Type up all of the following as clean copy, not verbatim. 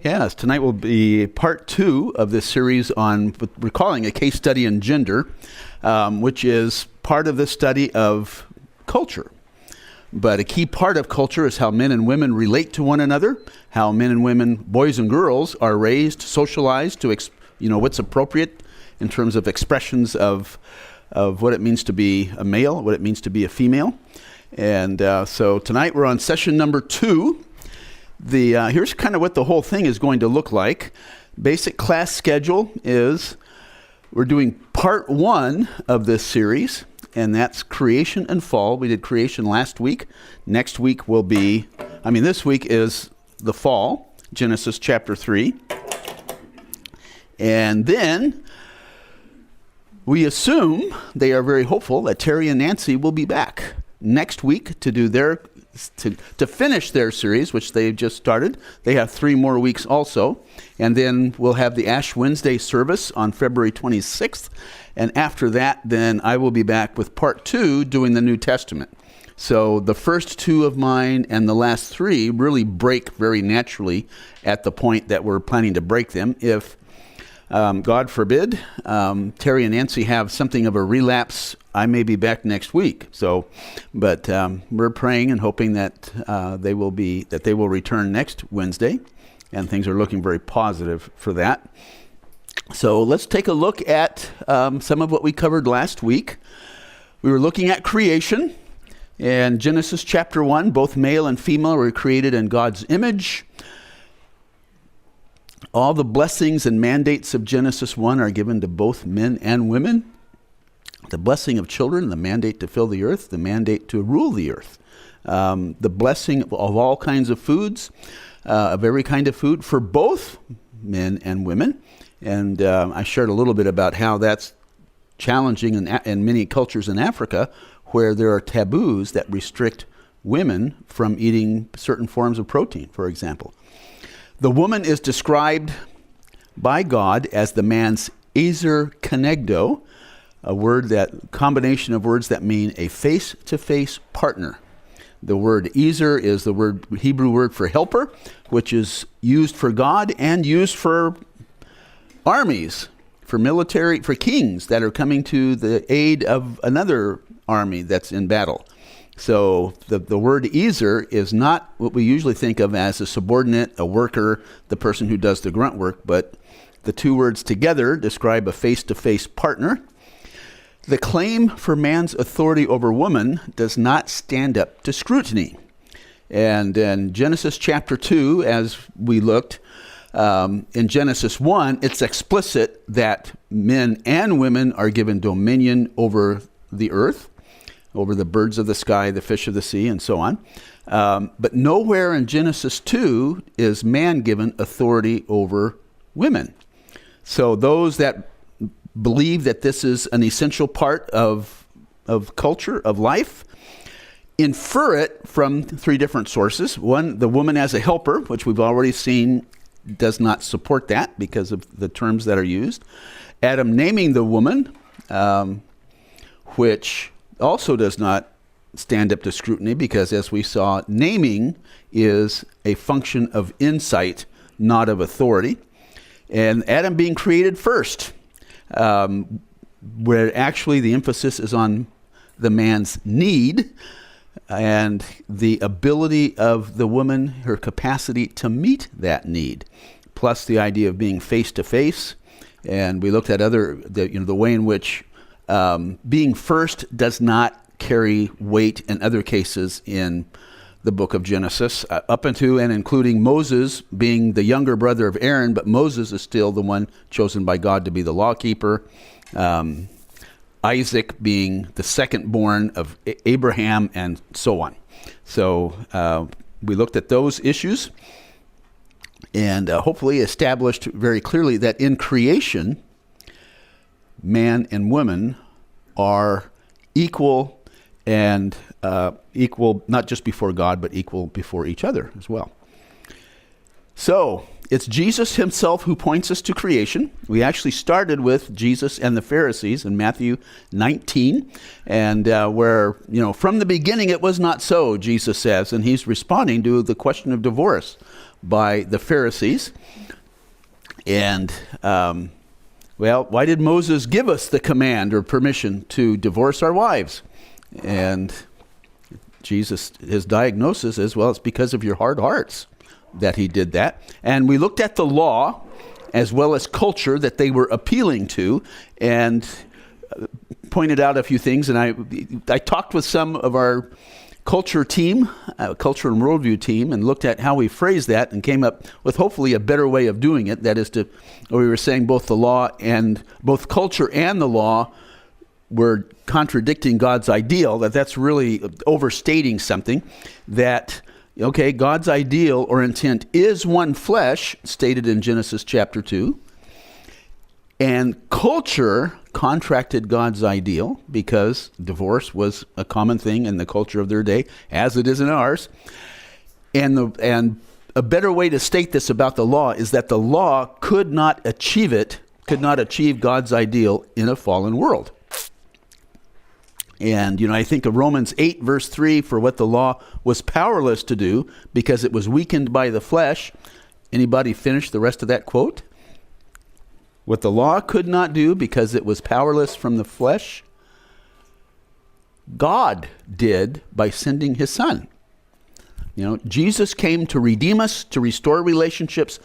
Yes, tonight will be part 2 of this series on what we're calling a case study in gender, which is part of the study of culture. But a key part of culture is how men and women relate to one another, how men and women, boys and girls, are raised, socialized to, what's appropriate in terms of expressions of what it means to be a male, what it means to be a female. And so tonight we're on session number 2. Here's kind of what the whole thing is going to look like. Basic class schedule is we're doing part 1 of this series, and that's creation and fall. We did creation last week. Next week will be, this week is the fall, Genesis chapter 3. And then we assume, they are very hopeful, that Terry and Nancy will be back next week to do to finish their series, which they've just started. They have 3 more weeks also. And then we'll have the Ash Wednesday service on February 26th. And after that, then I will be back with part 2 doing the New Testament. So the first 2 of mine and the last 3 really break very naturally at the point that we're planning to break them. If, God forbid, Terry and Nancy have something of a relapse, I may be back next week. But we're praying and hoping that they will return next Wednesday, and things are looking very positive for that. So let's take a look at some of what we covered last week. We were looking at creation, and Genesis chapter 1, both male and female were created in God's image. All the blessings and mandates of Genesis 1 are given to both men and women. The blessing of children, the mandate to fill the earth, the mandate to rule the earth. The blessing of all kinds of foods, of every kind of food for both men and women. And I shared a little bit about how that's challenging in many cultures in Africa, where there are taboos that restrict women from eating certain forms of protein, for example. The woman is described by God as the man's ezer kenegdo, combination of words that mean a face-to-face partner. The word ezer is the Hebrew word for helper, which is used for God and used for armies, for military, for kings that are coming to the aid of another army that's in battle. So the word ezer is not what we usually think of as a subordinate, a worker, the person who does the grunt work, but the 2 words together describe a face-to-face partner. The claim for man's authority over woman does not stand up to scrutiny. And in Genesis chapter 2, as we looked, in Genesis 1, it's explicit that men and women are given dominion over the earth, over the birds of the sky, the fish of the sea, and so on. But nowhere in Genesis 2 is man given authority over women. So those that believe that this is an essential part of culture, of life, infer it from 3 different sources. One, the woman as a helper, which we've already seen does not support that because of the terms that are used. Adam naming the woman, which also does not stand up to scrutiny because, as we saw, naming is a function of insight, not of authority. And Adam being created first, where actually the emphasis is on the man's need and the ability of the woman, her capacity to meet that need, plus the idea of being face-to-face. And we looked at the way in which being first does not carry weight in other cases in the book of Genesis, up into and including Moses being the younger brother of Aaron, but Moses is still the one chosen by God to be the lawkeeper. Isaac being the second born of Abraham, and so on. So we looked at those issues and hopefully established very clearly that in creation, man and woman are equal, and equal not just before God, but equal before each other as well. So it's Jesus himself who points us to creation. We actually started with Jesus and the Pharisees in Matthew 19, and where, from the beginning it was not so, Jesus says, and he's responding to the question of divorce. by the Pharisees. And, why did Moses give us the command or permission to divorce our wives? And Jesus, his diagnosis is, it's because of your hard hearts that he did that. And we looked at the law as well as culture that they were appealing to, and pointed out a few things. And I talked with some of our culture team, culture and worldview team, and looked at how we phrased that and came up with hopefully a better way of doing it. That is we were saying both both culture and the law were contradicting God's ideal, that's really overstating something, that, God's ideal or intent is one flesh, stated in Genesis chapter 2, and culture contracted God's ideal because divorce was a common thing in the culture of their day, as it is in ours. And a better way to state this about the law is that the law could not achieve God's ideal in a fallen world. And, I think of Romans 8, verse 3, for what the law was powerless to do because it was weakened by the flesh. Anybody finish the rest of that quote? What the law could not do because it was powerless from the flesh, God did by sending his son. Jesus came to redeem us, to restore relationships,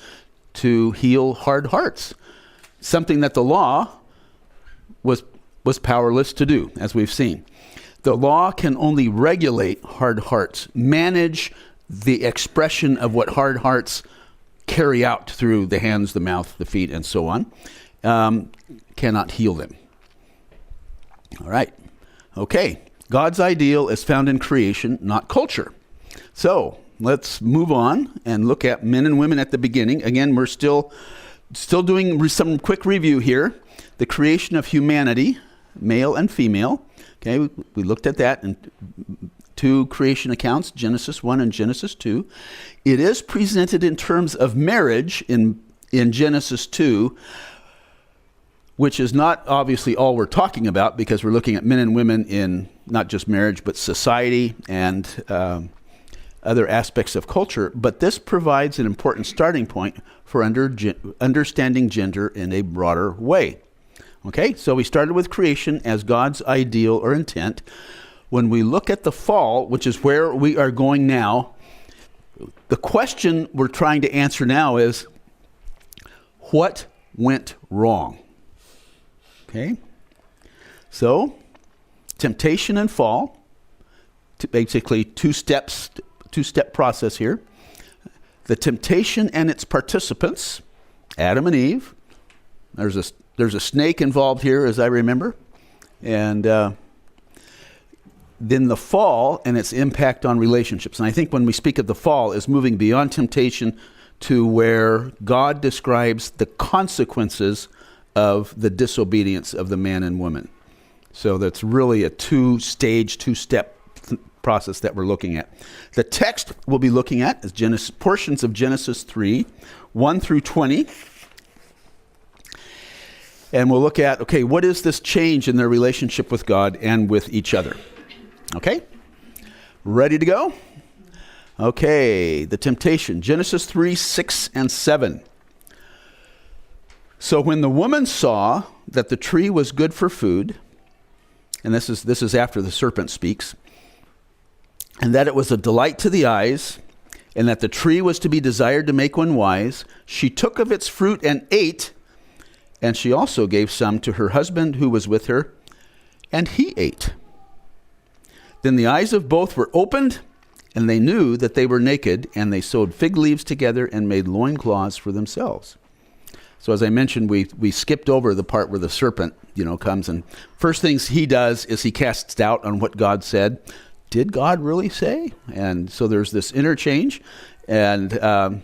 to heal hard hearts. Something that the law was powerless to do, as we've seen. The law can only regulate hard hearts, manage the expression of what hard hearts carry out through the hands, the mouth, the feet, and so on. Cannot heal them. All right. Okay. God's ideal is found in creation, not culture. So let's move on and look at men and women at the beginning. Again, we're still doing some quick review here. The creation of humanity, male and female. Okay, we looked at that in two creation accounts, Genesis 1 and Genesis 2. It is presented in terms of marriage in Genesis 2, which is not obviously all we're talking about, because we're looking at men and women in not just marriage, but society and other aspects of culture. But this provides an important starting point for understanding gender in a broader way. Okay, so we started with creation as God's ideal or intent. When we look at the fall, which is where we are going now, the question we're trying to answer now is, what went wrong? Okay, so temptation and fall, basically two-step process here. The temptation and its participants, Adam and Eve. There's a snake involved here, as I remember. And then the fall and its impact on relationships. And I think when we speak of the fall, is moving beyond temptation to where God describes the consequences of the disobedience of the man and woman. So that's really a two-step process that we're looking at. The text we'll be looking at is portions of Genesis 3, 1 through 20. And we'll look at, what is this change in their relationship with God and with each other? Okay? Ready to go? Okay, the temptation. Genesis 3, 6, and 7. So when the woman saw that the tree was good for food, and this is after the serpent speaks, and that it was a delight to the eyes, and that the tree was to be desired to make one wise, she took of its fruit and ate, and she also gave some to her husband who was with her, and he ate. Then the eyes of both were opened, and they knew that they were naked, and they sewed fig leaves together and made loincloths for themselves. So as I mentioned, we skipped over the part where the serpent, comes, and first things he does is he casts doubt on what God said. Did God really say? And so there's this interchange, and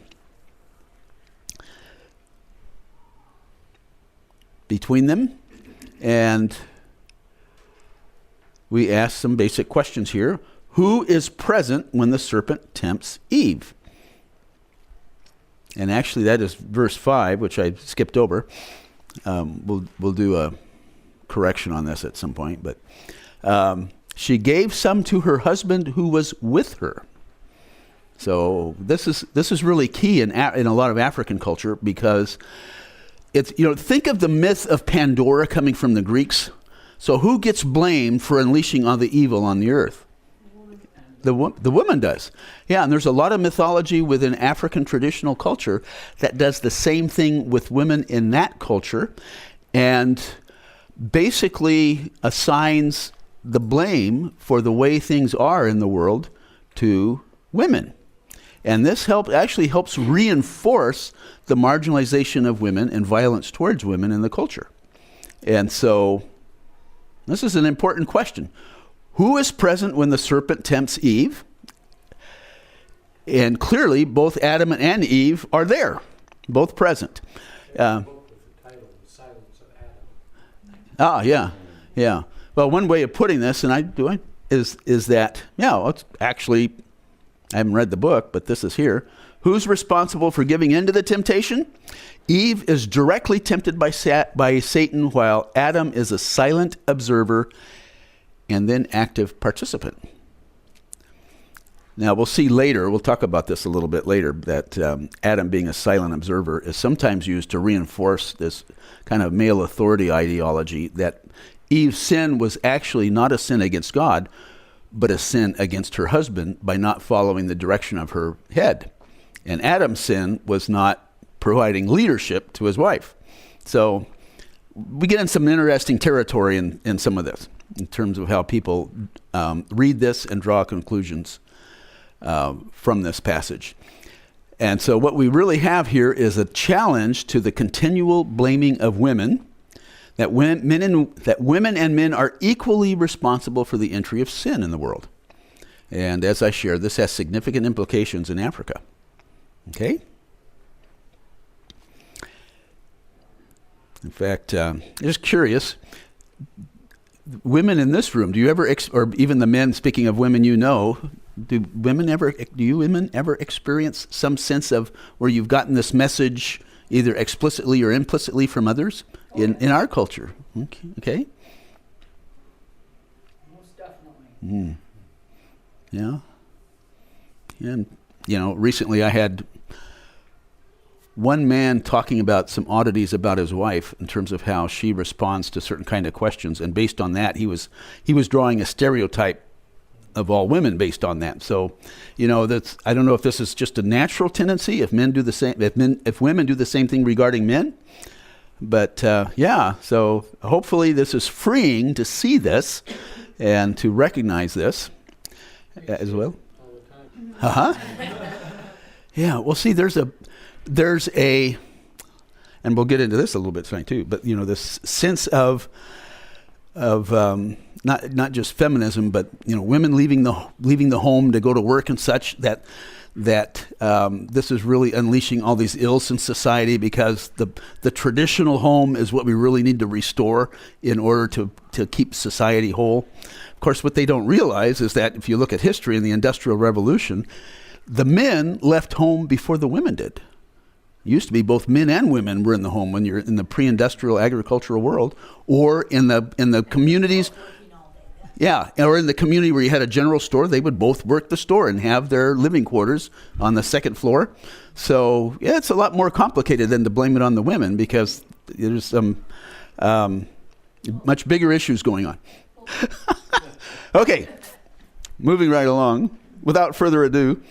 between them, and we ask some basic questions here. Who is present when the serpent tempts Eve? And actually that is verse 5, which I skipped over. We'll do a correction on this at some point, but she gave some to her husband who was with her. So this is really key in a lot of African culture, because it's, think of the myth of Pandora coming from the Greeks. So who gets blamed for unleashing all the evil on the earth? The woman does. Yeah, and there's a lot of mythology within African traditional culture that does the same thing with women in that culture, and basically assigns the blame for the way things are in the world to women. And this actually helps reinforce the marginalization of women and violence towards women in the culture. And so this is an important question. Who is present when the serpent tempts Eve? And clearly, both Adam and Eve are there, both present. Yeah. Well, one way of putting this, is that, it's actually, I haven't read the book, but this is here. Who's responsible for giving in to the temptation? Eve is directly tempted by Satan, while Adam is a silent observer and then active participant. Now, we'll see later, we'll talk about this a little bit later, that Adam being a silent observer is sometimes used to reinforce this kind of male authority ideology that Eve's sin was actually not a sin against God, but a sin against her husband by not following the direction of her head. And Adam's sin was not providing leadership to his wife. So we get in some interesting territory in some of this, in terms of how people read this and draw conclusions from this passage. And so what we really have here is a challenge to the continual blaming of women, that women and men are equally responsible for the entry of sin in the world. And as I shared, this has significant implications in Africa. Okay? In fact, just curious, women in this room, do you ever, or even the men, speaking of women, do women ever experience some sense of where you've gotten this message either explicitly or implicitly from others in our culture? Okay. Most definitely. Yeah. And, recently I had one man talking about some oddities about his wife in terms of how she responds to certain kind of questions. And based on that, he was drawing a stereotype of all women based on that. So, I don't know if this is just a natural tendency, if men do the same, if women do the same thing regarding men. But so hopefully this is freeing to see this and to recognize this as well. Yeah. Well, see, there's a, and we'll get into this a little bit tonight too. But this sense of not just feminism, but women leaving the home to go to work and such, that this is really unleashing all these ills in society, because the traditional home is what we really need to restore in order to keep society whole. Of course, what they don't realize is that if you look at history in the Industrial Revolution, the men left home before the women did. It used to be both men and women were in the home when you're in the pre-industrial agricultural world, or in the communities. Yeah, or in the community where you had a general store, they would both work the store and have their living quarters on the second floor. So, yeah, it's a lot more complicated than to blame it on the women, because there's some much bigger issues going on. Okay, moving right along. Without further ado,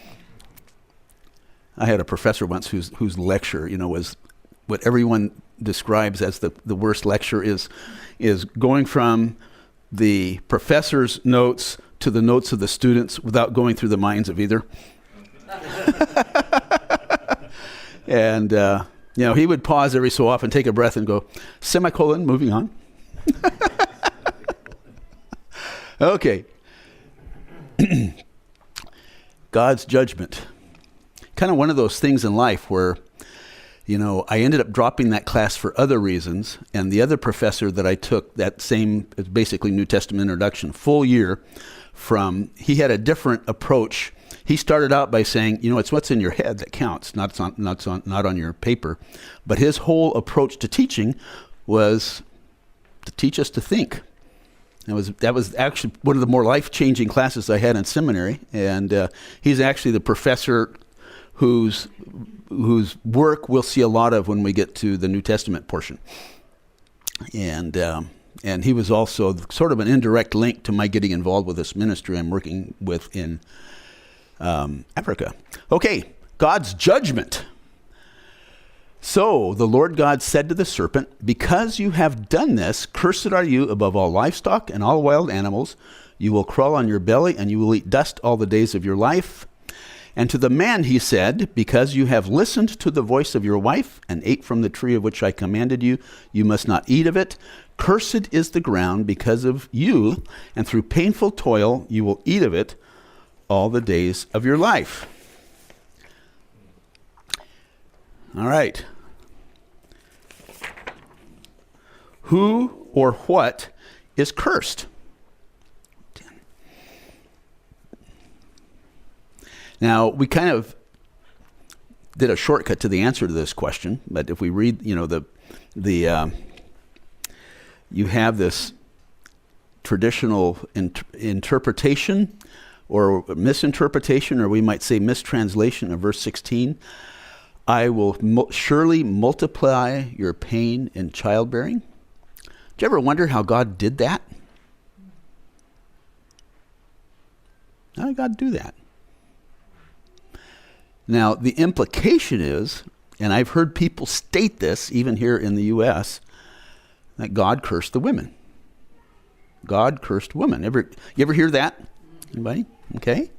I had a professor once whose lecture, was what everyone describes as the worst lecture is going from the professor's notes to the notes of the students without going through the minds of either. And, he would pause every so often, take a breath and go, semicolon, moving on. Okay. God's judgment. Kind of one of those things in life where, I ended up dropping that class for other reasons, and the other professor that I took that same, it's basically New Testament introduction, full year from, he had a different approach. He started out by saying, it's what's in your head that counts, not on your paper. But his whole approach to teaching was to teach us to think. That was actually one of the more life-changing classes I had in seminary, and he's actually the professor whose work we'll see a lot of when we get to the New Testament portion. And he was also sort of an indirect link to my getting involved with this ministry I'm working with in Africa. Okay, God's judgment. So the Lord God said to the serpent, because you have done this, cursed are you above all livestock and all wild animals. You will crawl on your belly, and you will eat dust all the days of your life. And to the man he said, because you have listened to the voice of your wife and ate from the tree of which I commanded you, you must not eat of it. Cursed is the ground because of you, and through painful toil you will eat of it all the days of your life. All right. Who or what is cursed? Now, we kind of did a shortcut to the answer to this question, but if we read, you have this traditional interpretation or misinterpretation, or we might say mistranslation of verse 16. I will surely multiply your pain in childbearing. Did you ever wonder how God did that? How did God do that? Now, the implication is, and I've heard people state this even here in the U.S., that God cursed the women. God cursed women. You ever hear that? Anybody? Okay.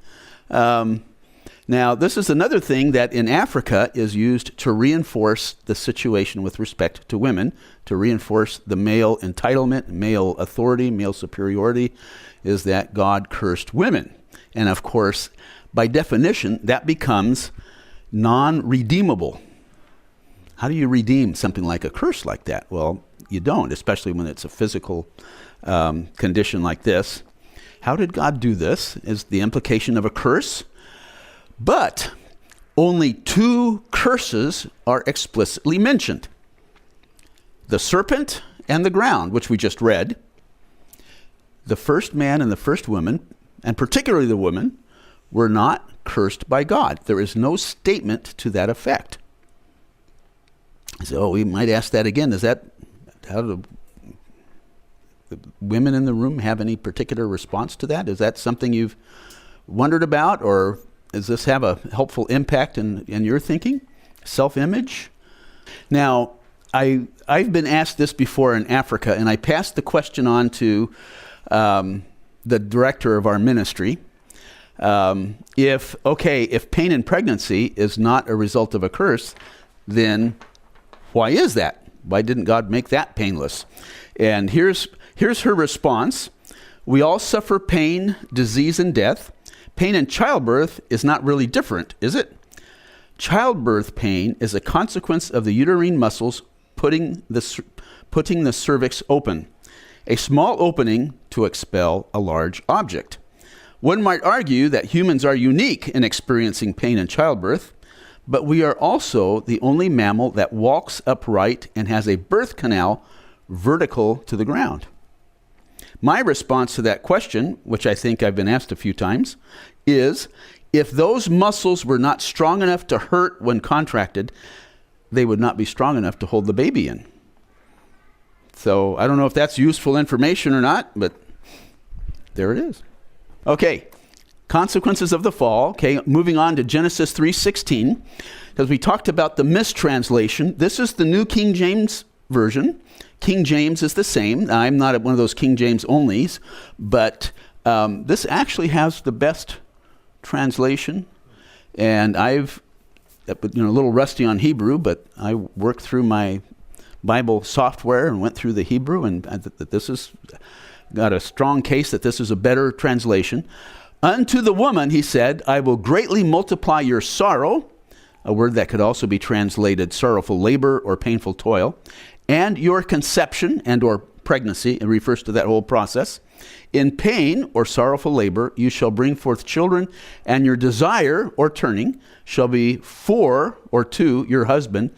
Now, this is another thing that in Africa is used to reinforce the situation with respect to women, to reinforce the male entitlement, male authority, male superiority, is that God cursed women. And of course, by definition, that becomes non-redeemable. How do you redeem something like a curse like that? Well, you don't, especially when it's a physical condition like this. How did God do this? Is the implication of a curse? But only 2 curses are explicitly mentioned. The serpent and the ground, which we just read. The first man and the first woman, and particularly the woman, were not cursed by God. There is no statement to that effect. So we might ask that again. How do the women in the room have any particular response to that? Is that something you've wondered about, or does this have a helpful impact in your thinking? Self-image? Now, I've been asked this before in Africa, and I passed the question on to the director of our ministry. If pain in pregnancy is not a result of a curse, then why is that? Why didn't God make that painless? And here's her response. We all suffer pain, disease, and death. Pain in childbirth is not really different, is it? Childbirth pain is a consequence of the uterine muscles putting the cervix open, a small opening to expel a large object. One might argue that humans are unique in experiencing pain in childbirth, but we are also the only mammal that walks upright and has a birth canal vertical to the ground. My response to that question, which I think I've been asked a few times, is if those muscles were not strong enough to hurt when contracted, they would not be strong enough to hold the baby in. So I don't know if that's useful information or not, but there it is. Okay, consequences of the fall. Okay, moving on to Genesis 3:16, because we talked about the mistranslation. This is the New King James Version. King James is the same. I'm not one of those King James onlys, but this actually has the best translation. And I've, a little rusty on Hebrew, but I worked through my Bible software and went through the Hebrew, and this has got a strong case that this is a better translation. Unto the woman, he said, I will greatly multiply your sorrow, a word that could also be translated sorrowful labor or painful toil, and your conception and or pregnancy. It refers to that whole process. In pain or sorrowful labor, you shall bring forth children, and your desire or turning shall be for or to your husband,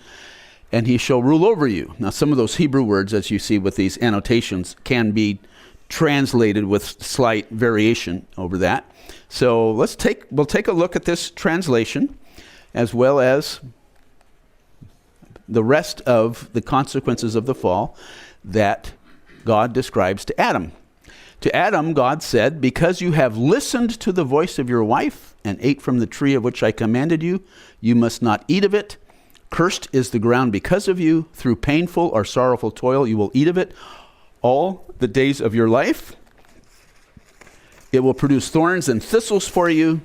and he shall rule over you. Now, some of those Hebrew words, as you see with these annotations, can be translated with slight variation over that. So we'll take a look at this translation as well as the rest of the consequences of the fall that God describes to Adam. To Adam, God said, "Because you have listened to the voice of your wife and ate from the tree of which I commanded you, you must not eat of it. Cursed is the ground because of you. Through painful or sorrowful toil you will eat of it all the days of your life. It will produce thorns and thistles for you,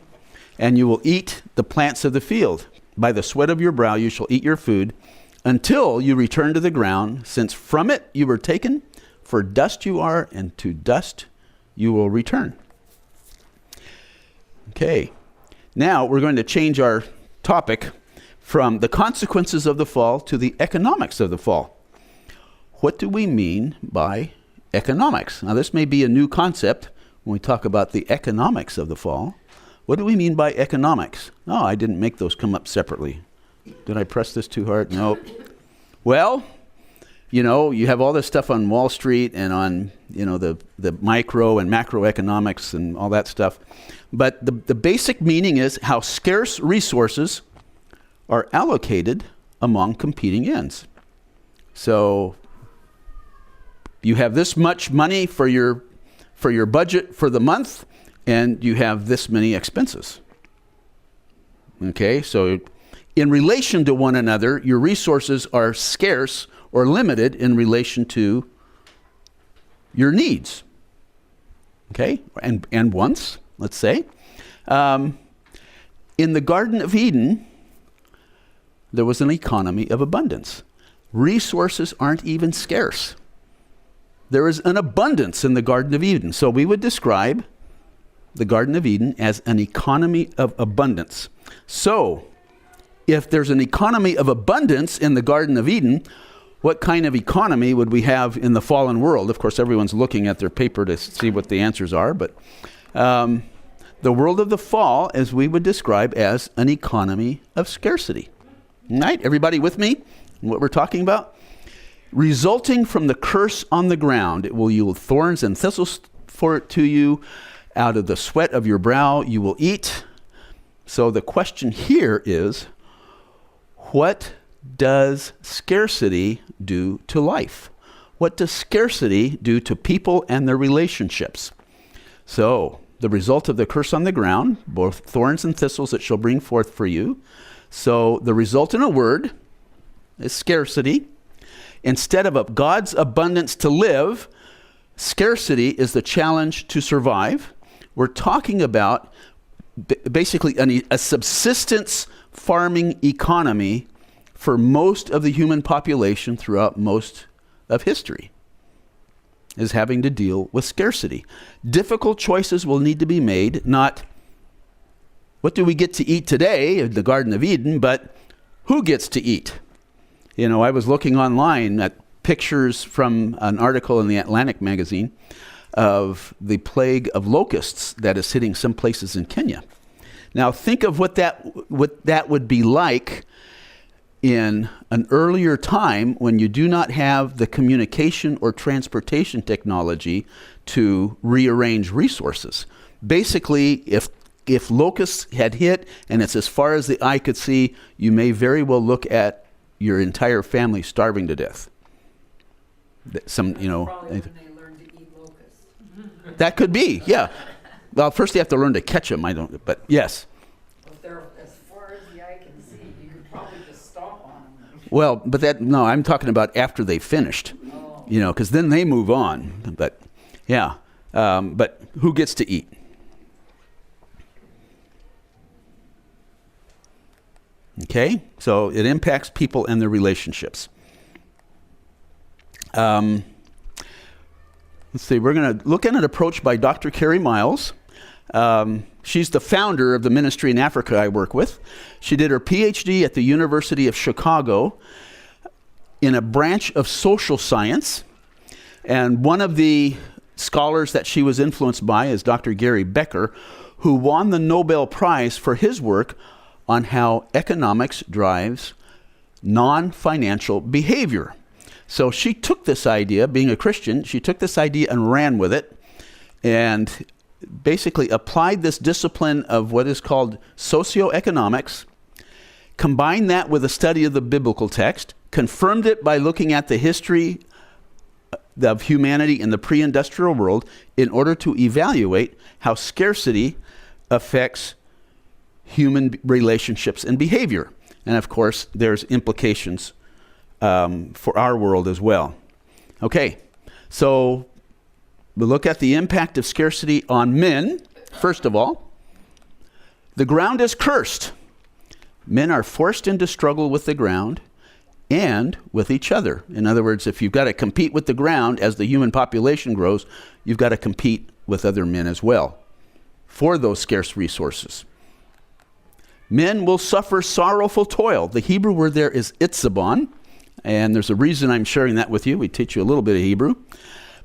and you will eat the plants of the field. By the sweat of your brow you shall eat your food until you return to the ground, since from it you were taken. For dust you are, and to dust you will return." Okay, now we're going to change our topic from the consequences of the fall to the economics of the fall. What do we mean by economics? Now, this may be a new concept when we talk about the economics of the fall. What do we mean by economics? Oh, I didn't make those come up separately. Did I press this too hard? No. Well, you have all this stuff on Wall Street and on, the micro and macroeconomics and all that stuff. But the basic meaning is how scarce resources are allocated among competing ends. So you have this much money for your budget for the month, and you have this many expenses. Okay, so in relation to one another, your resources are scarce or limited in relation to your needs. Okay, and wants, let's say. In the Garden of Eden, there was an economy of abundance. Resources aren't even scarce. There is an abundance in the Garden of Eden. So we would describe the Garden of Eden as an economy of abundance. So if there's an economy of abundance in the Garden of Eden, what kind of economy would we have in the fallen world? Of course, everyone's looking at their paper to see what the answers are, but the world of the fall, as we would describe as an economy of scarcity. All right, everybody with me in what we're talking about? Resulting from the curse on the ground, it will yield thorns and thistles to you. Out of the sweat of your brow you will eat. So the question here is, what does scarcity do to life? What does scarcity do to people and their relationships? So the result of the curse on the ground, both thorns and thistles it shall bring forth for you. So the result in a word is scarcity. Instead of God's abundance to live, scarcity is the challenge to survive. We're talking about basically a subsistence farming economy for most of the human population throughout most of history is having to deal with scarcity. Difficult choices will need to be made, not what do we get to eat today in the Garden of Eden, but who gets to eat? I was looking online at pictures from an article in the Atlantic magazine of the plague of locusts that is hitting some places in Kenya. Now think of what that would be like in an earlier time when you do not have the communication or transportation technology to rearrange resources. Basically, if locusts had hit and it's as far as the eye could see, you may very well look at your entire family starving to death. Probably when they learn to eat locusts. That could be, yeah. Well, first you have to learn to catch them. But yes. If they're as far as the eye can see, you could probably just stomp on them. Well, I'm talking about after they finished. Oh. Because then they move on. But yeah, but who gets to eat? Okay, so it impacts people and their relationships. Let's see, we're going to look at an approach by Dr. Carrie Miles. She's the founder of the ministry in Africa I work with. She did her PhD at the University of Chicago in a branch of social science. And one of the scholars that she was influenced by is Dr. Gary Becker, who won the Nobel Prize for his work on how economics drives non-financial behavior. So she took this idea, being a Christian, she took this idea and ran with it. and basically applied this discipline of what is called socioeconomics, combined that with a study of the biblical text, confirmed it by looking at the history of humanity in the pre-industrial world in order to evaluate how scarcity affects human relationships and behavior. And of course, there's implications for our world as well. Okay, so we'll look at the impact of scarcity on men. First of all, the ground is cursed. Men are forced into struggle with the ground and with each other. In other words, if you've got to compete with the ground as the human population grows, you've got to compete with other men as well for those scarce resources. Men will suffer sorrowful toil. The Hebrew word there is itzabon, and there's a reason I'm sharing that with you. We teach you a little bit of Hebrew.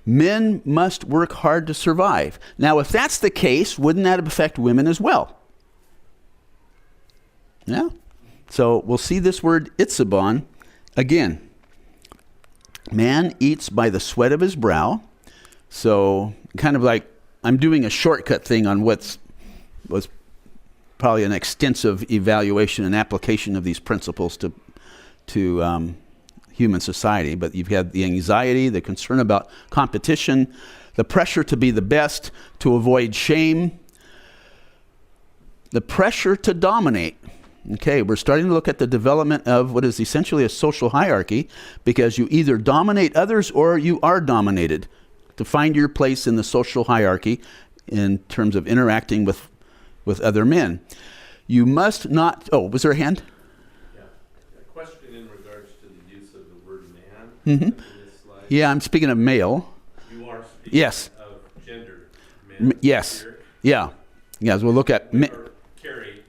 Men must work hard to survive. Now, if that's the case, wouldn't that affect women as well? Yeah. So we'll see this word itzabon again. Man eats by the sweat of his brow. So kind of like I'm doing a shortcut thing on was probably an extensive evaluation and application of these principles to human society. But you've had the anxiety, the concern about competition, the pressure to be the best, to avoid shame, the pressure to dominate. Okay, we're starting to look at the development of what is essentially a social hierarchy, because you either dominate others or you are dominated. To find your place in the social hierarchy in terms of interacting with other men. You must not, was there a hand? Yeah, a question in regards to the use of the word man Mm-hmm. in this slide. Yeah, I'm speaking of male. You are speaking Yes. of gender men. Yes. Here. Yeah. Yeah, as we'll look at. Or Carrie,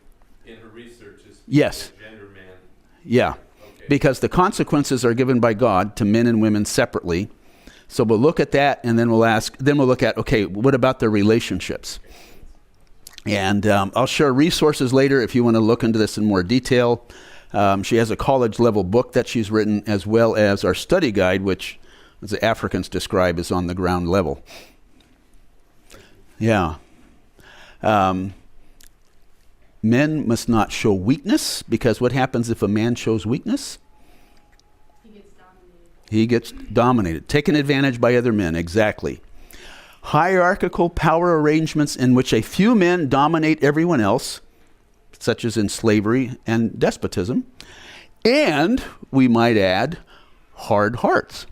in her research, is speaking Yes. of gender man. Yeah. Okay. Because the consequences are given by God to men and women separately. So we'll look at that, and then we'll look at, okay, what about their relationships? And I'll share resources later if you want to look into this in more detail. She has a college-level book that she's written, as well as our study guide, which, as the Africans describe, is on the ground level. Yeah. Men must not show weakness, because what happens if a man shows weakness? He gets dominated, taken advantage by other men, exactly. Hierarchical power arrangements in which a few men dominate everyone else, such as in slavery and despotism. And, we might add, hard hearts.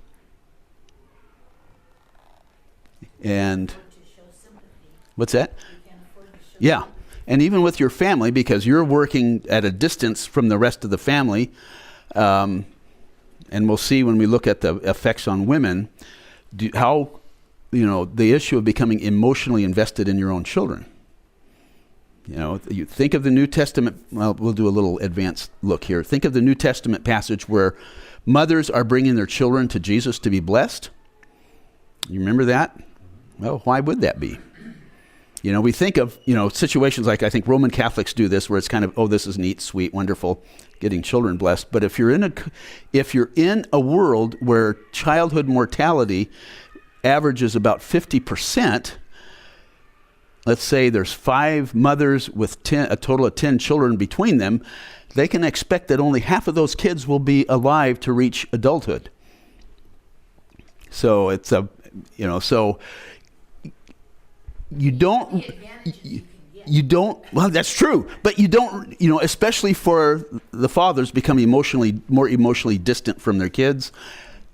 And, what's that? Yeah, and even with your family, because you're working at a distance from the rest of the family, and we'll see when we look at the effects on women, how, the issue of becoming emotionally invested in your own children. You think of the New Testament, well, we'll do a little advanced look here. Think of the New Testament passage where mothers are bringing their children to Jesus to be blessed. You remember that? Well, why would that be? We think of, situations like, I think Roman Catholics do this, where it's kind of, oh, this is neat, sweet, wonderful, getting children blessed. But if you're in a world where childhood mortality averages about 50%, let's say there's 5 mothers with a total of 10 children between them, they can expect that only half of those kids will be alive to reach adulthood. So it's so you don't, well, that's true, but you don't, especially for the fathers, become more emotionally distant from their kids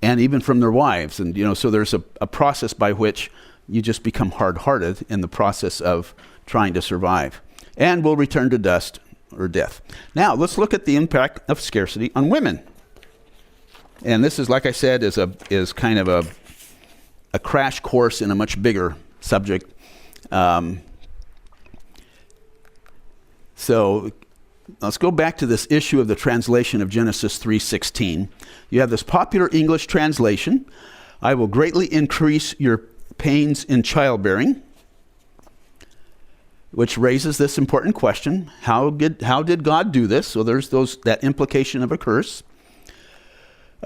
and even from their wives. And, so there's a process by which you just become hard-hearted in the process of trying to survive. And we'll return to dust or death. Now, let's look at the impact of scarcity on women. And this is, like I said, is kind of a crash course in a much bigger subject. So let's go back to this issue of the translation of Genesis 3:16. You have this popular English translation, I will greatly increase your pains in childbearing, which raises this important question. How did God do this? So there's that implication of a curse.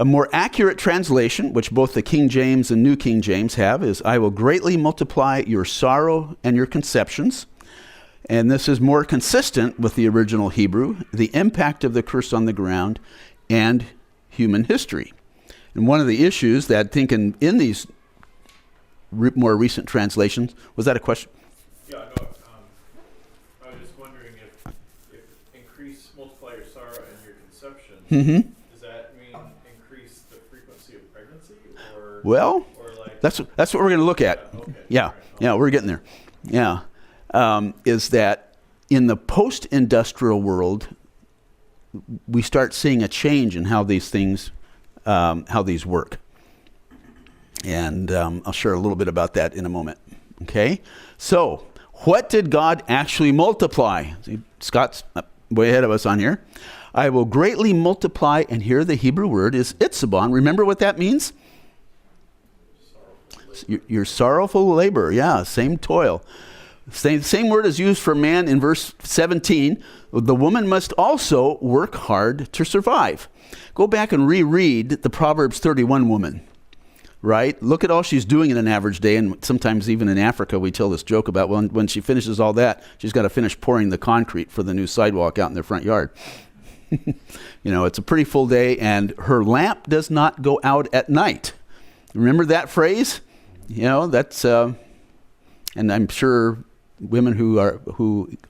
A more accurate translation, which both the King James and New King James have, is, I will greatly multiply your sorrow and your conceptions. And this is more consistent with the original Hebrew, the impact of the curse on the ground and human history. And one of the issues that I think in these more recent translations, was that a question? Yeah, no, I was just wondering if increase, multiply your sorrow and your conception, does that mean increase the frequency of pregnancy? Or, Well, or like, that's what we're going to look at. okay. Yeah, All right. yeah, we're getting there. Yeah, is that in the post-industrial world, we start seeing a change in how these things, how these work. And I'll share a little bit about that in a moment. Okay? So, what did God actually multiply? See, Scott's way ahead of us on here. I will greatly multiply, and here the Hebrew word is itzabon. Remember what that means? Your sorrowful labor. Yeah, same toil. Same word is used for man in verse 17. The woman must also work hard to survive. Go back and reread the Proverbs 31 woman. Right? Look at all she's doing in an average day, and sometimes even in Africa we tell this joke about when she finishes all that, she's got to finish pouring the concrete for the new sidewalk out in their front yard. It's a pretty full day, and her lamp does not go out at night. Remember that phrase? That's, and I'm sure women who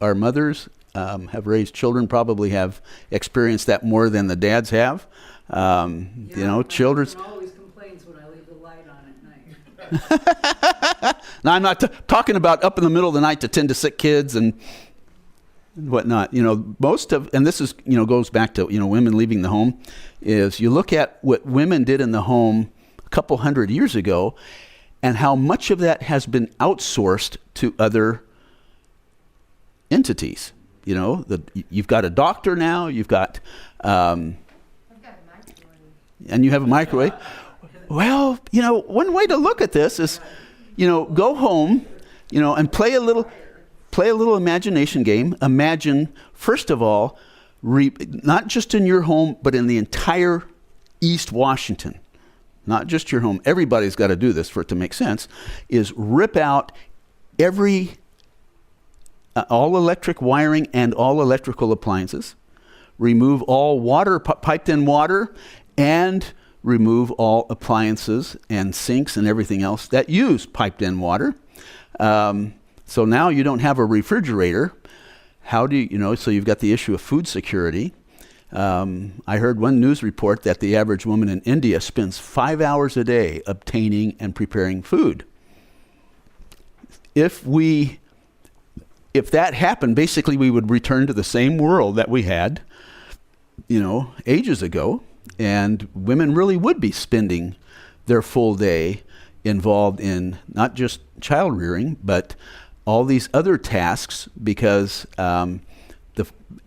are mothers, have raised children, probably have experienced that more than the dads have. Children's... Always complains when I leave the light on at night. Now, I'm not talking about up in the middle of the night to tend to sick kids and whatnot. Most of, and this is, goes back to, women leaving the home, is you look at what women did in the home a couple hundred years ago and how much of that has been outsourced to other entities. You've got a doctor now, you've got, and you have a microwave. Well, one way to look at this is, go home, and play a little imagination game. Imagine, first of all, not just in your home, but in the entire East Washington, not just your home. Everybody's got to do this for it to make sense, is rip out all electric wiring and all electrical appliances, remove all water, piped in water, and remove all appliances and sinks and everything else that use piped in water. So now you don't have a refrigerator. How do you, so you've got the issue of food security. I heard one news report that the average woman in India spends 5 hours a day obtaining and preparing food. If that happened, basically we would return to the same world that we had, ages ago. And women really would be spending their full day involved in not just child rearing, but all these other tasks, because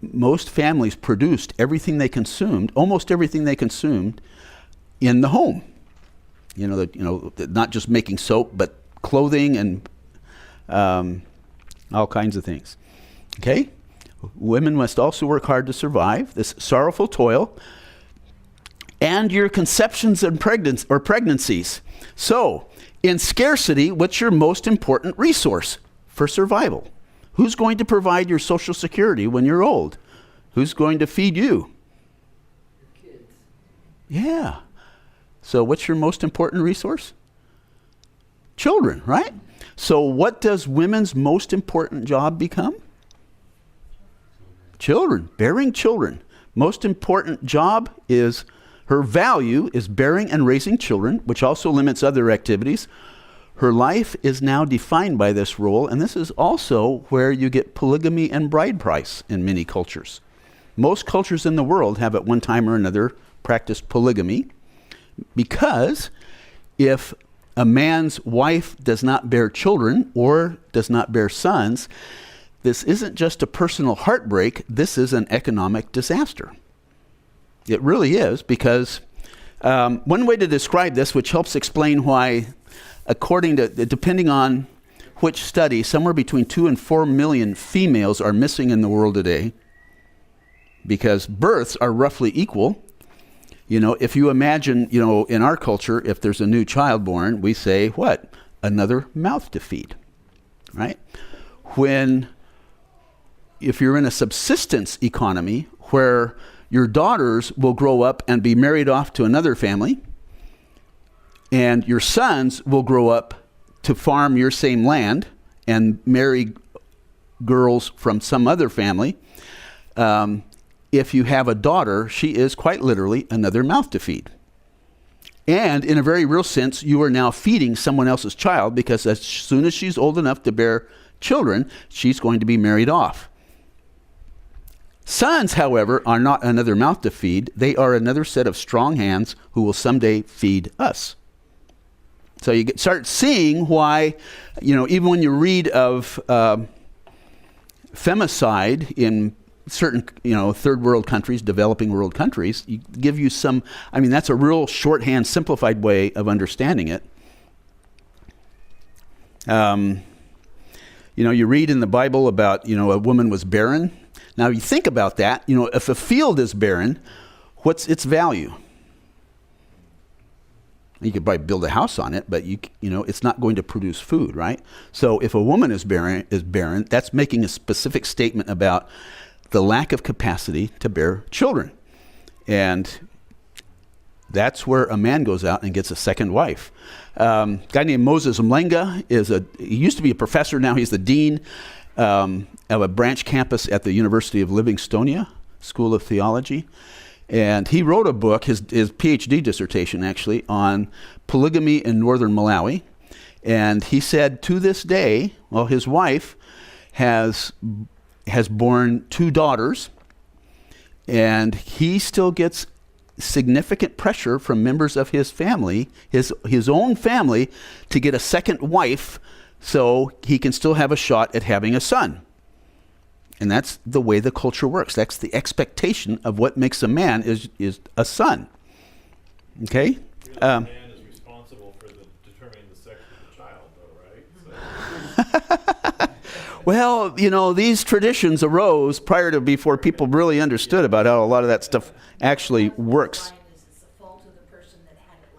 most families produced everything they consumed, almost everything they consumed, in the home. Not just making soap, but clothing and all kinds of things. Okay? Women must also work hard to survive this sorrowful toil, and your conceptions and pregnancies. So, in scarcity, what's your most important resource for survival? Who's going to provide your Social Security when you're old? Who's going to feed you? Your kids. Yeah. So what's your most important resource? Children, right? So what does women's most important job become? Children, bearing children. Most important job is, her value is bearing and raising children, which also limits other activities. Her life is now defined by this role, and this is also where you get polygamy and bride price in many cultures. Most cultures in the world have at one time or another practiced polygamy, because if a man's wife does not bear children or does not bear sons, this isn't just a personal heartbreak, this is an economic disaster. It really is, because one way to describe this, which helps explain why, depending on which study, somewhere between 2 and 4 million females are missing in the world today, because births are roughly equal. You know, if you imagine, you know, in our culture, if there's a new child born, we say, what? Another mouth to feed, right? If you're in a subsistence economy where your daughters will grow up and be married off to another family, and your sons will grow up to farm your same land and marry girls from some other family, if you have a daughter, she is quite literally another mouth to feed. And in a very real sense, you are now feeding someone else's child, because as soon as she's old enough to bear children, she's going to be married off. Sons, however, are not another mouth to feed. They are another set of strong hands who will someday feed us. So you start seeing why, you know, even when you read of femicide in certain, you know, third world countries, developing world countries, you give you some, I mean, that's a real shorthand, simplified way of understanding it. You know, you read in the Bible about, you know, a woman was barren. Now, you think about that, you know, if a field is barren, what's its value? You could probably build a house on it, but you know, it's not going to produce food, right? So if a woman is barren, that's making a specific statement about the lack of capacity to bear children. And that's where a man goes out and gets a second wife. A guy named Moses Mlenga he used to be a professor, now he's the dean of a branch campus at the University of Livingstonia School of Theology. And he wrote a book, his PhD dissertation actually, on polygamy in northern Malawi. And he said to this day, well, his wife has born 2 daughters, and he still gets significant pressure from members of his family, his own family, to get a second wife so he can still have a shot at having a son. And that's the way the culture works. That's the expectation of what makes a man is a son. Okay? The man is responsible for determining the sex of the child, though, right? So. Well, you know, these traditions arose before people really understood about how a lot of that stuff actually works. It's the fault of the person that had it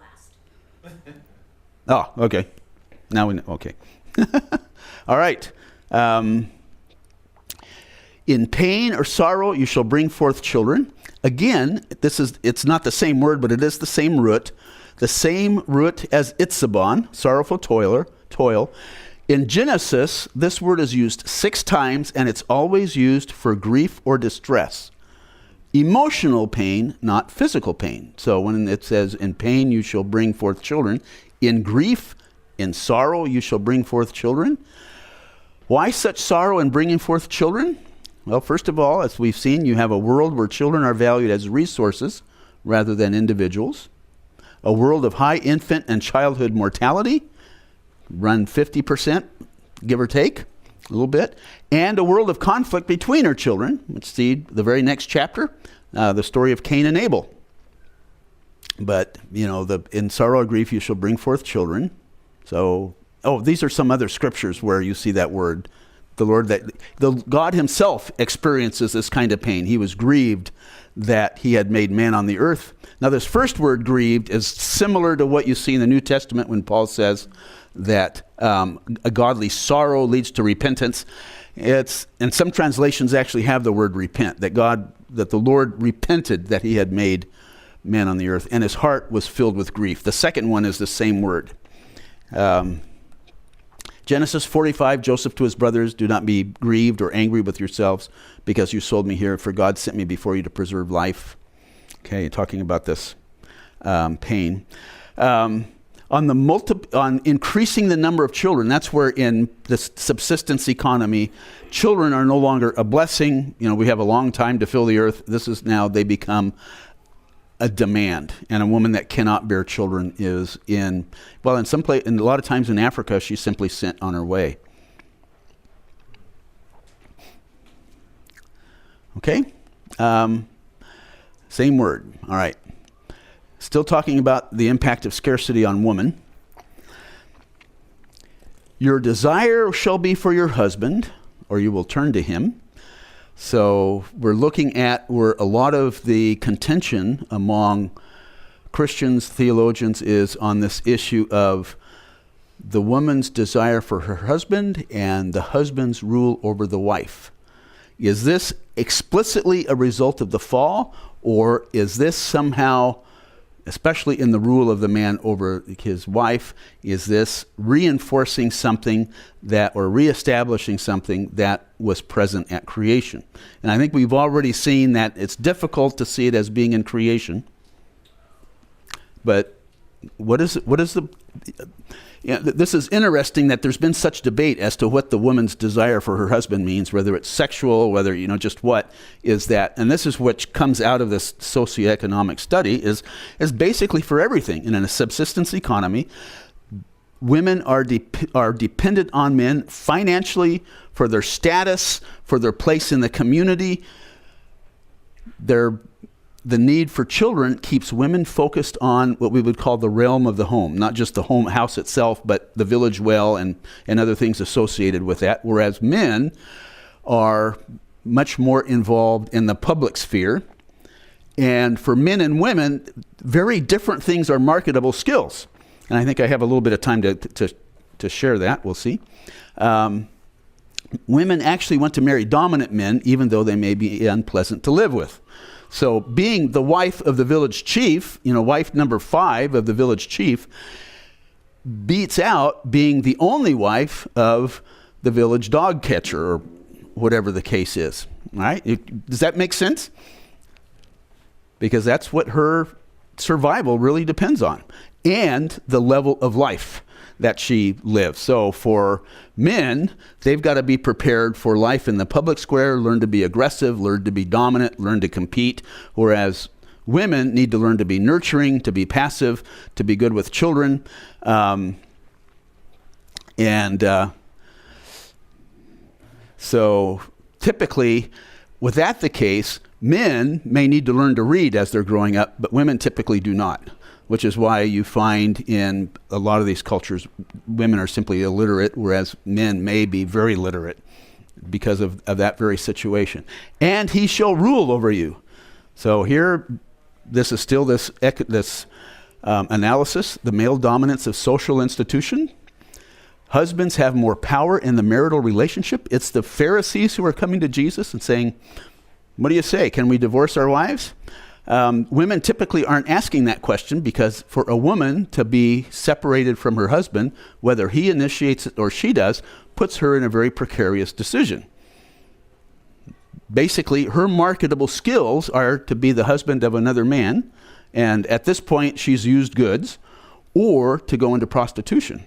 last. Oh, okay. Now we know. Okay. All right. In pain or sorrow you shall bring forth children. Again, it's not the same word, but it is the same root. The same root as itzabon, sorrowful toil. In Genesis, this word is used 6 times, and it's always used for grief or distress. Emotional pain, not physical pain. So when it says, in pain you shall bring forth children, in grief, in sorrow you shall bring forth children. Why such sorrow in bringing forth children? Well, first of all, as we've seen, you have a world where children are valued as resources rather than individuals. A world of high infant and childhood mortality, run 50%, give or take, a little bit. And a world of conflict between our children. Let's see the very next chapter, the story of Cain and Abel. But, you know, in sorrow or grief you shall bring forth children. So, these are some other scriptures where you see that word. God himself experiences this kind of pain. He was grieved that he had made man on the earth. Now, this first word, grieved, is similar to what you see in the New Testament when Paul says that a godly sorrow leads to repentance. And some translations actually have the word repent, that the Lord repented that he had made man on the earth, and his heart was filled with grief. The second one is the same word. Genesis 45, Joseph to his brothers, do not be grieved or angry with yourselves because you sold me here, for God sent me before you to preserve life. Okay, talking about this pain. On increasing the number of children, that's where in the subsistence economy, children are no longer a blessing. You know, we have a long time to fill the earth. This is now, they become a demand, and a woman that cannot bear children is in a lot of times in Africa, she's simply sent on her way. Okay, same word. All right, still talking about the impact of scarcity on woman. Your desire shall be for your husband, or you will turn to him. So we're looking at where a lot of the contention among Christians, theologians, is on this issue of the woman's desire for her husband and the husband's rule over the wife. Is this explicitly a result of the fall, or is this somehow, especially in the rule of the man over his wife, is this reinforcing something that, or reestablishing something that was present at creation? And I think we've already seen that it's difficult to see it as being in creation. But this is interesting that there's been such debate as to what the woman's desire for her husband means, whether it's sexual, whether, just what is that. And this is what comes out of this socioeconomic study is basically for everything. And in a subsistence economy, women are dependent on men financially for their status, for their place in the community. The need for children keeps women focused on what we would call the realm of the home, not just the house itself, but the village well and other things associated with that, whereas men are much more involved in the public sphere. And for men and women, very different things are marketable skills. And I think I have a little bit of time to share that. We'll see. Women actually want to marry dominant men, even though they may be unpleasant to live with. So being the wife of the village chief, wife number 5 of the village chief, beats out being the only wife of the village dog catcher, or whatever the case is. Right? Does that make sense? Because that's what her survival really depends on, and the level of life that she lives. So for men, they've got to be prepared for life in the public square, learn to be aggressive, learn to be dominant, learn to compete, whereas women need to learn to be nurturing, to be passive, to be good with children. So typically, with that the case, men may need to learn to read as they're growing up, but women typically do not, which is why you find in a lot of these cultures, women are simply illiterate, whereas men may be very literate because of that very situation. And he shall rule over you. So here, this is still this analysis, the male dominance of social institution. Husbands have more power in the marital relationship. It's the Pharisees who are coming to Jesus and saying, what do you say? Can we divorce our wives? Women typically aren't asking that question, because for a woman to be separated from her husband, whether he initiates it or she does, puts her in a very precarious decision. Basically, her marketable skills are to be the husband of another man, and at this point she's used goods, or to go into prostitution.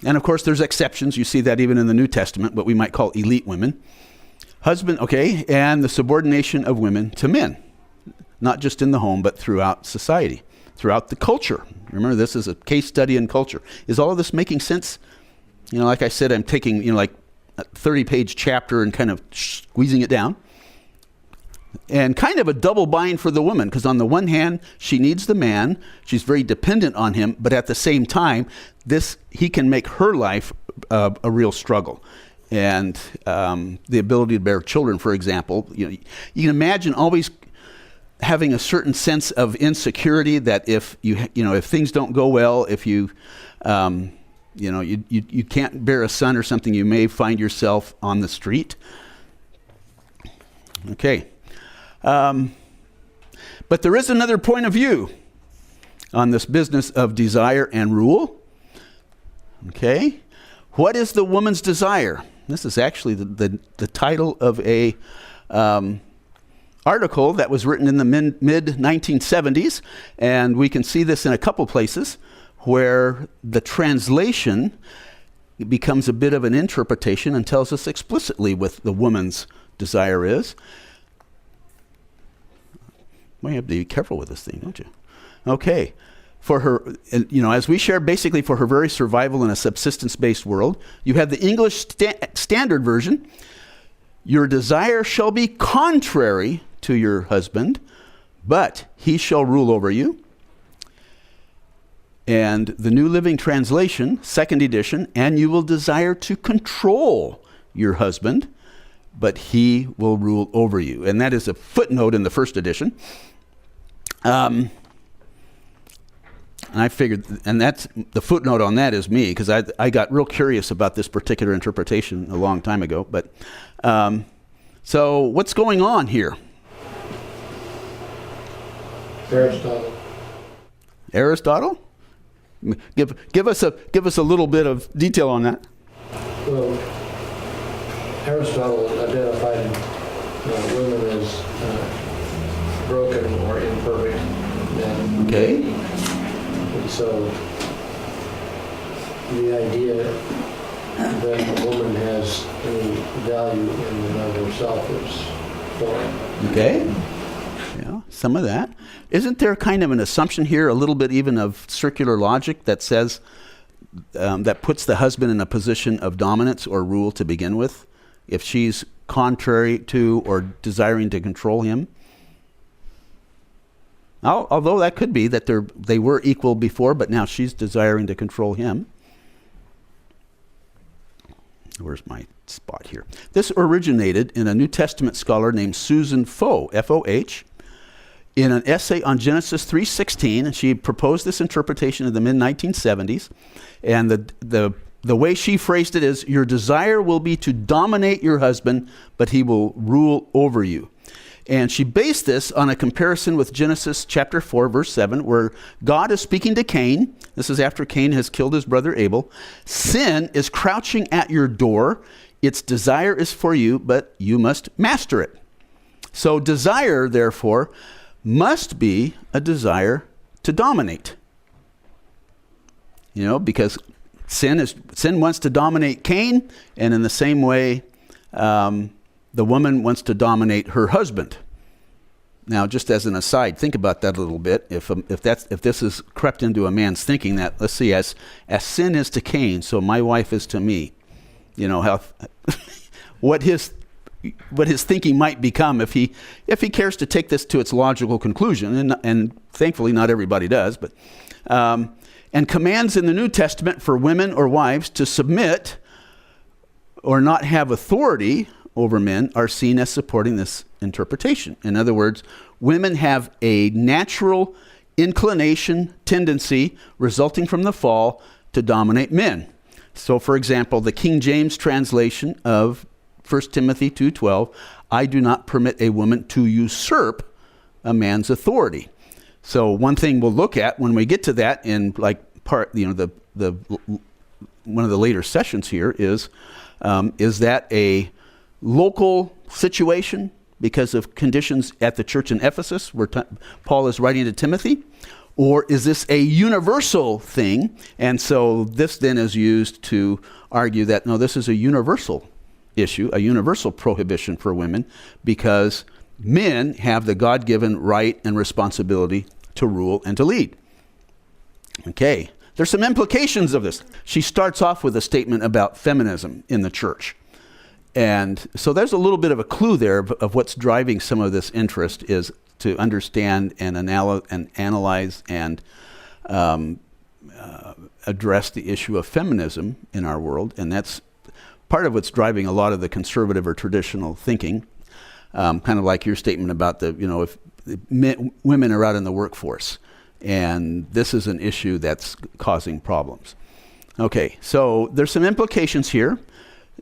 And of course there's exceptions. You see that even in the New Testament, what we might call elite women. And the subordination of women to men, not just in the home, but throughout society, throughout the culture. Remember, this is a case study in culture. Is all of this making sense? Like I said, I'm taking, like a 30-page chapter and kind of squeezing it down. And kind of a double bind for the woman, because on the one hand, she needs the man. She's very dependent on him, but at the same time, he can make her life a real struggle. And the ability to bear children, for example, you can imagine always having a certain sense of insecurity that if things don't go well, if you can't bear a son or something, you may find yourself on the street. Okay. But there is another point of view on this business of desire and rule. Okay. What is the woman's desire? This is actually the title of a article that was written in the mid-1970s, and we can see this in a couple places where the translation becomes a bit of an interpretation and tells us explicitly what the woman's desire is. Well, you have to be careful with this thing, don't you? Okay. For her, as we shared, basically for her very survival in a subsistence-based world, you have the English Standard Version. Your desire shall be contrary to your husband, but he shall rule over you. And the New Living Translation, 2nd edition, and you will desire to control your husband, but he will rule over you. And that is a footnote in the 1st edition. And I figured, and that's the footnote on that is me, because I got real curious about this particular interpretation a long time ago. But so what's going on here? Aristotle? Give us a little bit of detail on that. Well, Aristotle identified women as broken or imperfect men. Okay. And so the idea that a woman has any value in and of herself is foreign. Okay. Yeah, some of that. Isn't there kind of an assumption here, a little bit even of circular logic that says, that puts the husband in a position of dominance or rule to begin with, if she's contrary to or desiring to control him? Although that could be that they were equal before, but now she's desiring to control him. Where's my spot here? This originated in a New Testament scholar named Susan Foh, F-O-H, in an essay on Genesis 3:16, and she proposed this interpretation in the mid-1970s. And the way she phrased it is, your desire will be to dominate your husband, but he will rule over you. And she based this on a comparison with Genesis chapter 4, verse 7, where God is speaking to Cain. This is after Cain has killed his brother Abel. Sin is crouching at your door. Its desire is for you, but you must master it. So desire, therefore, must be a desire to dominate. Because sin wants to dominate Cain, and in the same way, the woman wants to dominate her husband. Now, just as an aside, think about that a little bit. If this is crept into a man's thinking, that, let's see, as sin is to Cain, so my wife is to me. How what his thinking might become if he cares to take this to its logical conclusion, and thankfully not everybody does, but and commands in the New Testament for women or wives to submit or not have authority over men are seen as supporting this interpretation. In other words, women have a natural inclination, tendency resulting from the fall to dominate men. So, for example, the King James translation of 1 Timothy 2:12, I do not permit a woman to usurp a man's authority. So one thing we'll look at when we get to that in the one of the later sessions here is that a local situation because of conditions at the church in Ephesus where Paul is writing to Timothy? Or is this a universal thing? And so this then is used to argue that, no, this is a universal issue, a universal prohibition for women, because men have the God-given right and responsibility to rule and to lead. Okay, there's some implications of this. She starts off with a statement about feminism in the church. And so there's a little bit of a clue there of what's driving some of this interest, is to understand and analyze and address the issue of feminism in our world. And that's part of what's driving a lot of the conservative or traditional thinking, kind of like your statement about if women are out in the workforce, and this is an issue that's causing problems. Okay, so there's some implications here.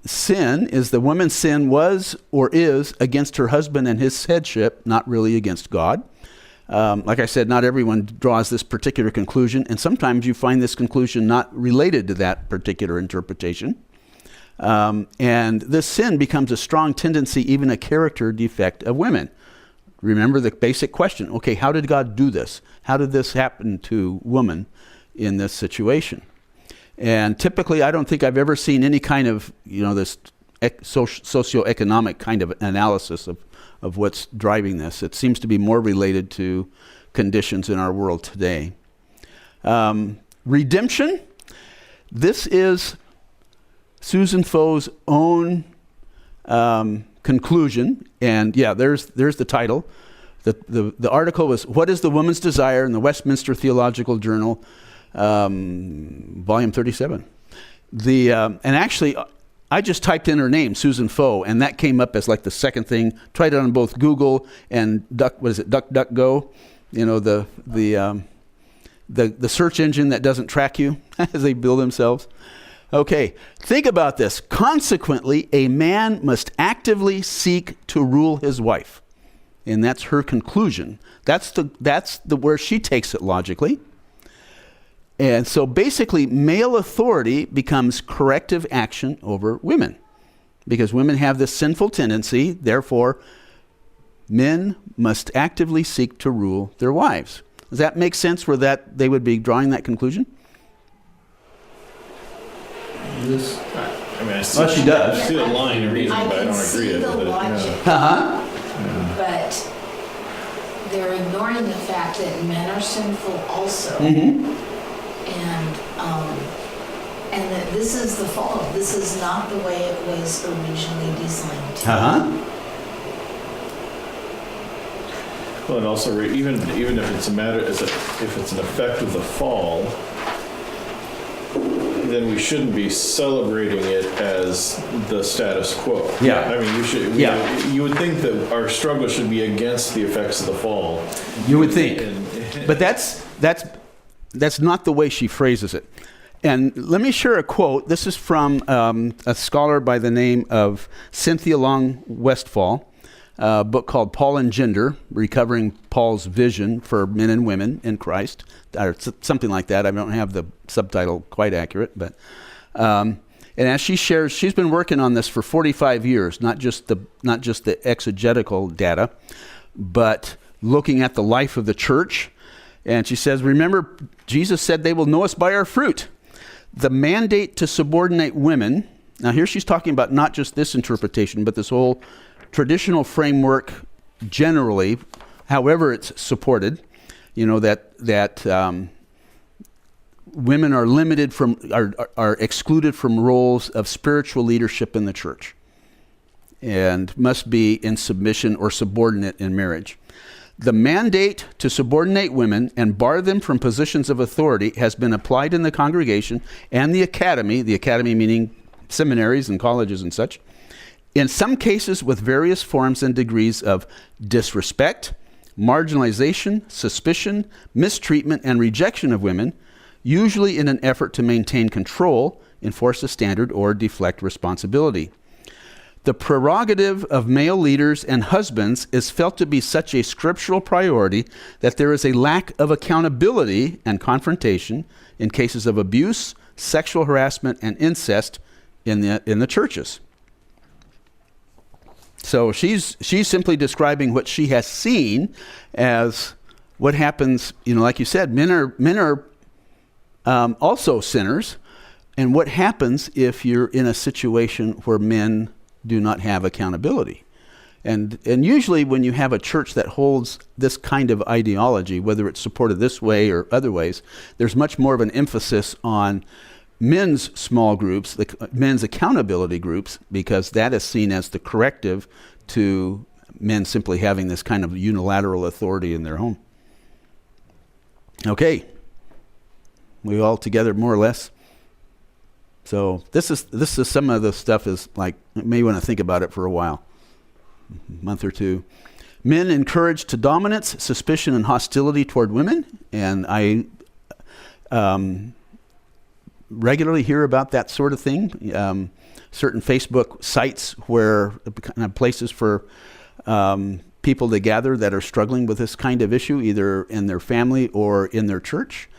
Sin is the woman's sin was or is against her husband and his headship, not really against God. Like I said, not everyone draws this particular conclusion, and sometimes you find this conclusion not related to that particular interpretation. And this sin becomes a strong tendency, even a character defect of women. Remember the basic question, okay, how did God do this? How did this happen to woman in this situation? And typically, I don't think I've ever seen any kind of, this socioeconomic kind of analysis of what's driving this. It seems to be more related to conditions in our world today. Redemption. This is Susan Foh's own conclusion. And yeah, there's the title. The article was, What is the Woman's Desire? In the Westminster Theological Journal, volume 37. And actually, I just typed in her name, Susan Foh, and that came up as like the second thing. Tried it on both Google and DuckDuckGo, You know, the search engine that doesn't track you as they build themselves. Okay, think about this. Consequently, a man must actively seek to rule his wife. And that's her conclusion. That's the where she takes it logically. And so basically, male authority becomes corrective action over women. Because women have this sinful tendency, therefore, men must actively seek to rule their wives. Does that make sense where that they would be drawing that conclusion? This, I mean, I see, Well, she does. I see the line of reason, but I don't agree with I can see it. the logic, Uh-huh. but they're ignoring the fact that men are sinful also. Mm-hmm. And that this is the fall. This is not the way it was originally designed to. Uh-huh. Well, and also, even if it's a matter, if it's an effect of the fall, then we shouldn't be celebrating it as the status quo. Yeah. I mean, you would think that our struggle should be against the effects of the fall. You would think. And, But that's not the way she phrases it. And let me share a quote. This is from a scholar by the name of Cynthia Long Westfall, a book called Paul and Gender, Recovering Paul's Vision for Men and Women in Christ, or something like that. I don't have the subtitle quite accurate. But and as she shares, she's been working on this for 45 years, not just the exegetical data, but looking at the life of the church. And she says, remember, Jesus said they will know us by our fruit. The mandate to subordinate women, now here she's talking about not just this interpretation, but this whole traditional framework generally, however it's supported, you know, that women are limited from, are excluded from roles of spiritual leadership in the church and must be in submission or subordinate in marriage. The mandate to subordinate women and bar them from positions of authority has been applied in the congregation and the academy meaning seminaries and colleges and such, in some cases with various forms and degrees of disrespect, marginalization, suspicion, mistreatment, and rejection of women, usually in an effort to maintain control, enforce a standard, or deflect responsibility. The prerogative of male leaders and husbands is felt to be such a scriptural priority that there is a lack of accountability and confrontation in cases of abuse, sexual harassment, and incest in the churches. So she's simply describing what she has seen as what happens. You know, like you said, men are also sinners, and what happens if you're in a situation where men do not have accountability. And usually when you have a church that holds this kind of ideology, whether it's supported this way or other ways, there's much more of an emphasis on men's small groups, the men's accountability groups, because that is seen as the corrective to men simply having this kind of unilateral authority in their home. Okay. We all together more or less? So this is some of the stuff is like, you may want to think about it for a while, a month or two. Men encouraged to dominance, suspicion, and hostility toward women. And I regularly hear about that sort of thing. Certain Facebook sites where kind of places for people to gather that are struggling with this kind of issue, either in their family or in their church.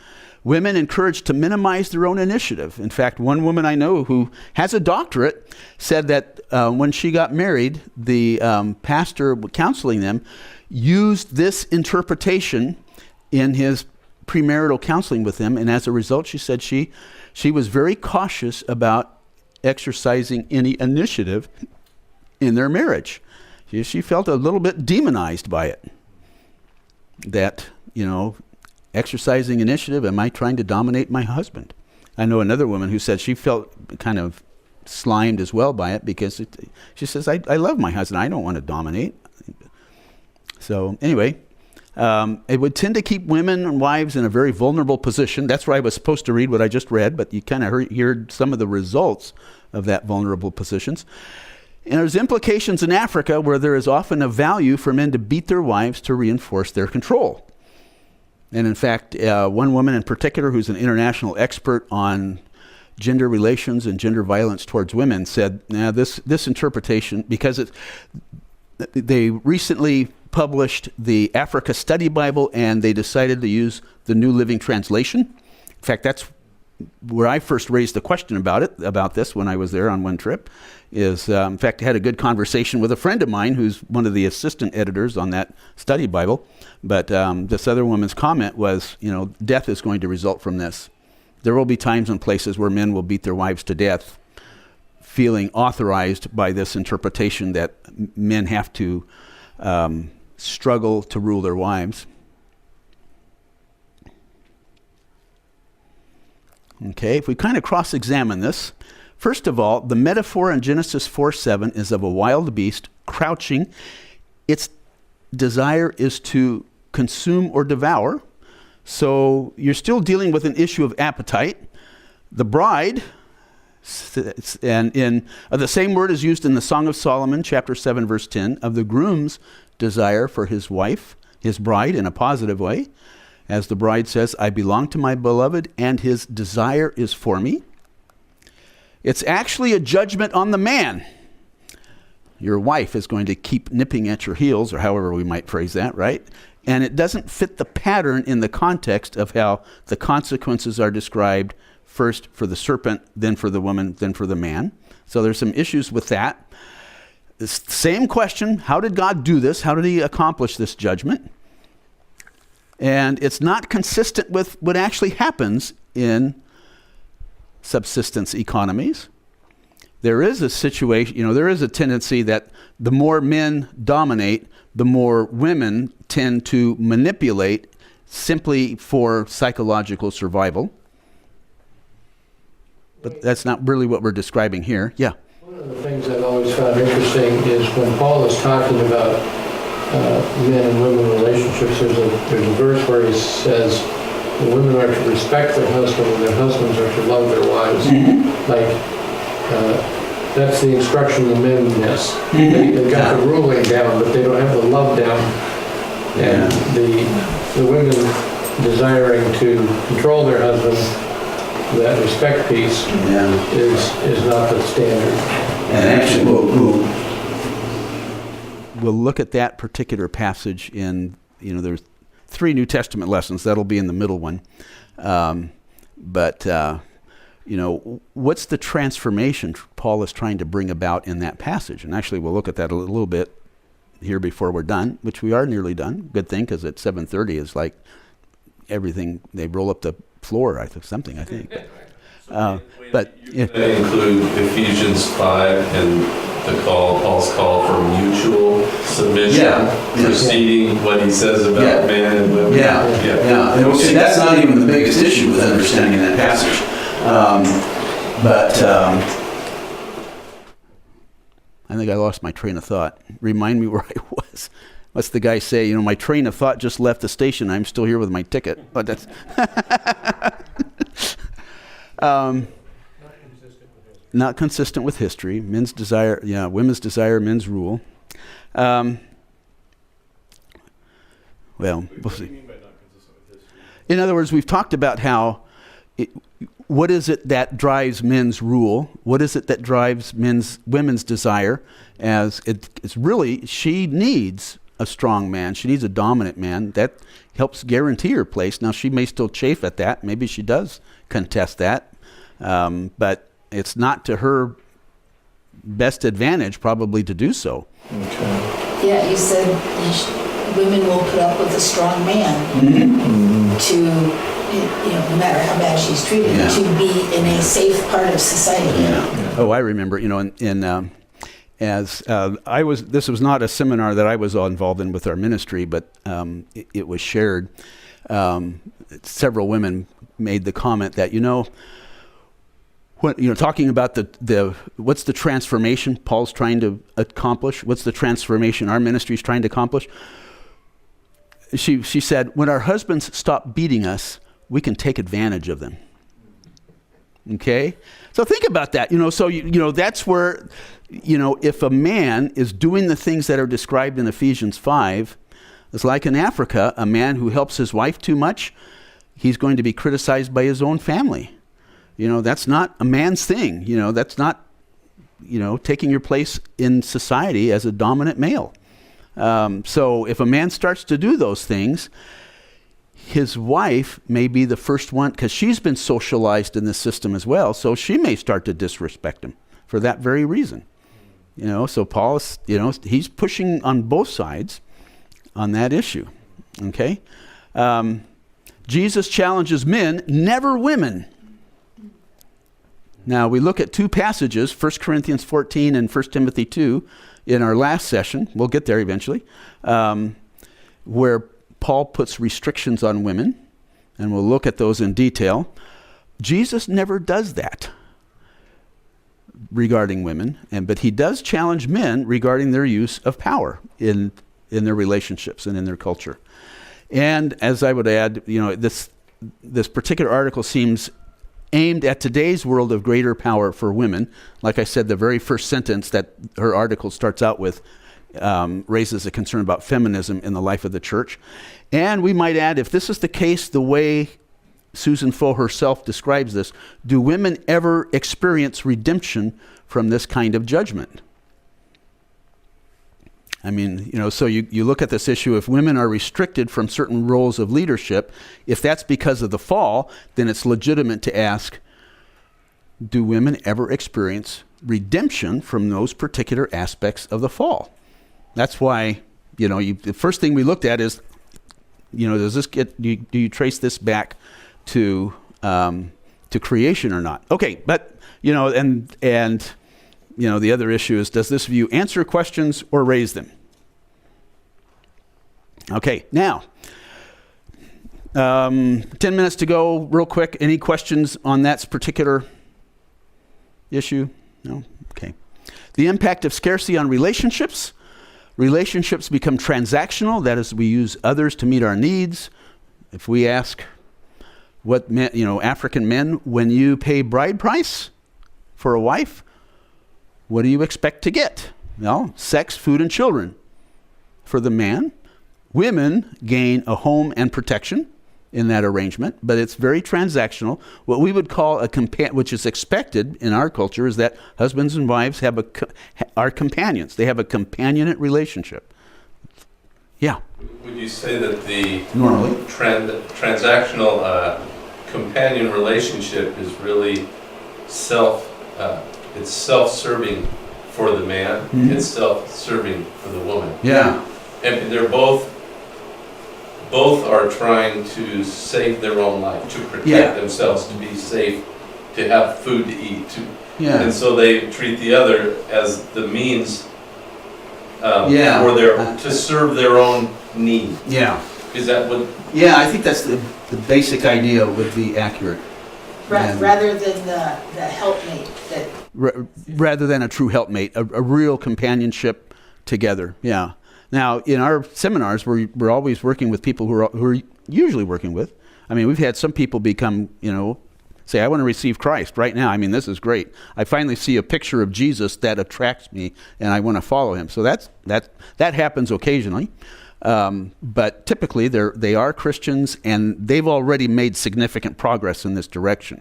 Women encouraged to minimize their own initiative. In fact, one woman I know who has a doctorate said that when she got married, the pastor counseling them used this interpretation in his premarital counseling with them. And as a result, she said she was very cautious about exercising any initiative in their marriage. She felt a little bit demonized by it. That, you know, exercising initiative, am I trying to dominate my husband? I know another woman who said she felt kind of slimed as well by it because she says, I love my husband. I don't want to dominate. So anyway, it would tend to keep women and wives in a very vulnerable position. That's where I was supposed to read what I just read, but you kind of heard some of the results of that vulnerable positions. And there's implications in Africa where there is often a value for men to beat their wives to reinforce their control. And in fact, one woman in particular who's an international expert on gender relations and gender violence towards women said, "Nah, this interpretation, because they recently published the Africa Study Bible and they decided to use the New Living Translation." In fact, that's where I first raised the question about this when I was there on one trip. In fact, I had a good conversation with a friend of mine who's one of the assistant editors on that study Bible. But this other woman's comment was, death is going to result from this. There will be times and places where men will beat their wives to death, feeling authorized by this interpretation that men have to struggle to rule their wives. Okay, if we kind of cross-examine this, first of all, the metaphor in Genesis 4:7 is of a wild beast crouching. Its desire is to consume or devour. So you're still dealing with an issue of appetite. The bride, and the same word is used in the Song of Solomon, chapter 7, verse 10, of the groom's desire for his wife, his bride, in a positive way. As the bride says, "I belong to my beloved, and his desire is for me." It's actually a judgment on the man. Your wife is going to keep nipping at your heels, or however we might phrase that, right? And it doesn't fit the pattern in the context of how the consequences are described, first for the serpent, then for the woman, then for the man. So there's some issues with that. Same question, how did God do this? How did he accomplish this judgment? And it's not consistent with what actually happens in subsistence economies. There is a situation, there is a tendency that the more men dominate, the more women tend to manipulate simply for psychological survival. But that's not really what we're describing here. Yeah. One of the things I've always found interesting is when Paul is talking about men and women relationships, there's a verse where he says the women are to respect their husband and their husbands are to love their wives. That's the instruction the men miss. They've got the ruling down, but they don't have the love down. And the women desiring to control their husband, that respect piece is not the standard. And actually, we'll look at that particular passage in, there's 3 New Testament lessons. That'll be in the middle one. What's the transformation Paul is trying to bring about in that passage? And actually, we'll look at that a little bit here before we're done, which we are nearly done. Good thing, because at 7:30 is like everything, they roll up the floor, I think. But they include Ephesians 5 and Paul's call for mutual submission, preceding what he says about man and women. And we'll see, that's not even the biggest issue with understanding that passage. I think I lost my train of thought. Remind me where I was. What's the guy say? My train of thought just left the station. I'm still here with my ticket. But that's not consistent with history. Men's desire, women's desire, men's rule. Well, we'll see. What do you mean by not consistent with history? In other words, we've talked about how what is it that drives men's rule? What is it that drives women's desire? As it's really, she needs a strong man. She needs a dominant man. That helps guarantee her place. Now, she may still chafe at that. Maybe she does contest that. But it's not to her best advantage, probably, to do so. Okay. Yeah, you said women will put up with a strong man to, no matter how bad she's treated, to be in a safe part of society. Oh, I remember, this was not a seminar that I was all involved in with our ministry, but it was shared. Several women made the comment that, talking about what's the transformation Paul's trying to accomplish? What's the transformation our ministry is trying to accomplish? She said, when our husbands stop beating us, we can take advantage of them. Okay? So think about that. That's where, if a man is doing the things that are described in Ephesians 5, It's like in Africa, a man who helps his wife too much, he's going to be criticized by his own family. That's not a man's thing. That's not, taking your place in society as a dominant male. So if a man starts to do those things, his wife may be the first one, because she's been socialized in this system as well, so she may start to disrespect him for that very reason. So Paul is, he's pushing on both sides on that issue. Okay? Jesus challenges men, never women. Now, we look at two passages, 1 Corinthians 14 and 1 Timothy 2, in our last session. We'll get there eventually, where Paul puts restrictions on women, and we'll look at those in detail. Jesus never does that regarding women, but he does challenge men regarding their use of power in their relationships and in their culture. And as I would add, this particular article seems aimed at today's world of greater power for women. Like I said, the very first sentence that her article starts out with raises a concern about feminism in the life of the church. And we might add, if this is the case, the way Susan Foe herself describes this, do women ever experience redemption from this kind of judgment? I mean, so you look at this issue, if women are restricted from certain roles of leadership, if that's because of the fall, then it's legitimate to ask, do women ever experience redemption from those particular aspects of the fall? That's why, the first thing we looked at is, does this do you trace this back to creation or not? Okay, but, the other issue is, does this view answer questions or raise them? Okay, now, 10 minutes to go, real quick. Any questions on that particular issue? No? Okay. The impact of scarcity on relationships. Relationships become transactional. That is, we use others to meet our needs. If we ask what men, African men, when you pay bride price for a wife, what do you expect to get? Well, sex, food, and children. For the man, women gain a home and protection in that arrangement, but it's very transactional. What we would call which is expected in our culture, is that husbands and wives are companions. They have a companionate relationship. Yeah. Would you say that the normally transactional companion relationship is really it's self-serving for the man, Mm-hmm. it's self-serving for the woman. Yeah. And they're both are trying to save their own life, to protect themselves, to be safe, to have food to eat. And so they treat the other as the means to serve their own need. Yeah. Is that what? Yeah, I think that's the basic idea would be accurate. Rather than the helpmate that... Rather than a true helpmate, a real companionship together. Yeah. Now, in our seminars, we're always working with people who are usually working with. I mean, we've had some people become, say, I want to receive Christ right now. I mean, this is great. I finally see a picture of Jesus that attracts me, and I want to follow him. So that happens occasionally. But typically, they are Christians, and they've already made significant progress in this direction.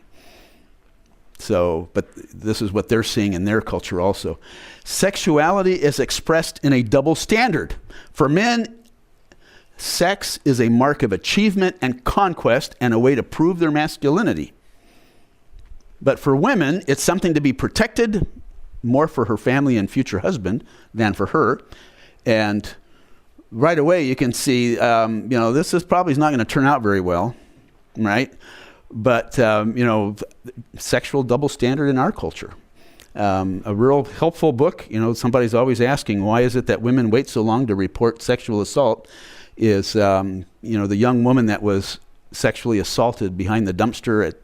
So, but this is what they're seeing in their culture also. Sexuality is expressed in a double standard. For men, sex is a mark of achievement and conquest and a way to prove their masculinity. But for women, it's something to be protected, more for her family and future husband than for her. And right away you can see, this is probably not going to turn out very well, right? But, sexual double standard in our culture. A real helpful book, somebody's always asking, why is it that women wait so long to report sexual assault? Is, the young woman that was sexually assaulted behind the dumpster at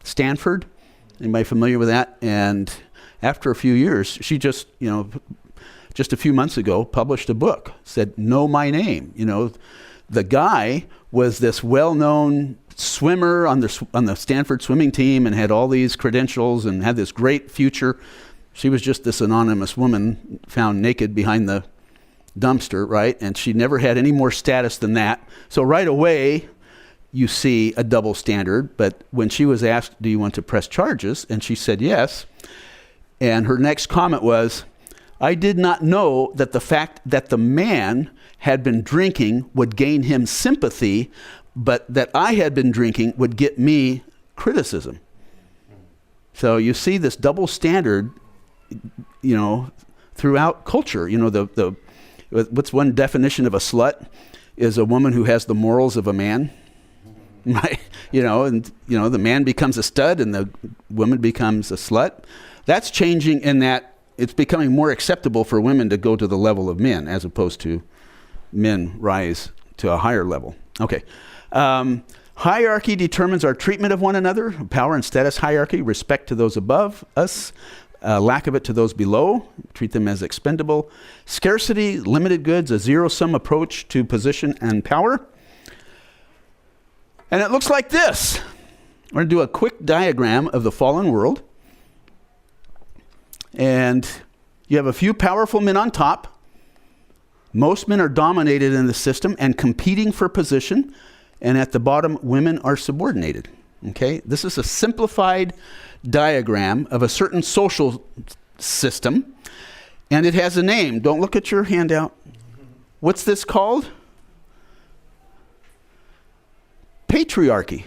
Stanford. Anybody familiar with that? And after a few years, she just a few months ago, published a book, said, "Know my name." The guy was this well-known swimmer on the Stanford swimming team and had all these credentials and had this great future. She was just this anonymous woman found naked behind the dumpster, right? And she never had any more status than that. So right away, you see a double standard. But when she was asked, do you want to press charges? And she said yes. And her next comment was, I did not know that the fact that the man had been drinking would gain him sympathy, but that I had been drinking would get me criticism. So you see this double standard, throughout culture. What's one definition of a slut? Is a woman who has the morals of a man, right? The man becomes a stud and the woman becomes a slut. That's changing in that it's becoming more acceptable for women to go to the level of men as opposed to men rise to a higher level. Okay. Hierarchy determines our treatment of one another. Power and status hierarchy, respect to those above us, lack of it to those below, treat them as expendable. Scarcity, limited goods, a zero-sum approach to position and power. And it looks like this. We're going to do a quick diagram of the fallen world. And you have a few powerful men on top. Most men are dominated in the system and competing for position. And at the bottom, women are subordinated. Okay? This is a simplified diagram of a certain social system. And it has a name. Don't look at your handout. What's this called? Patriarchy.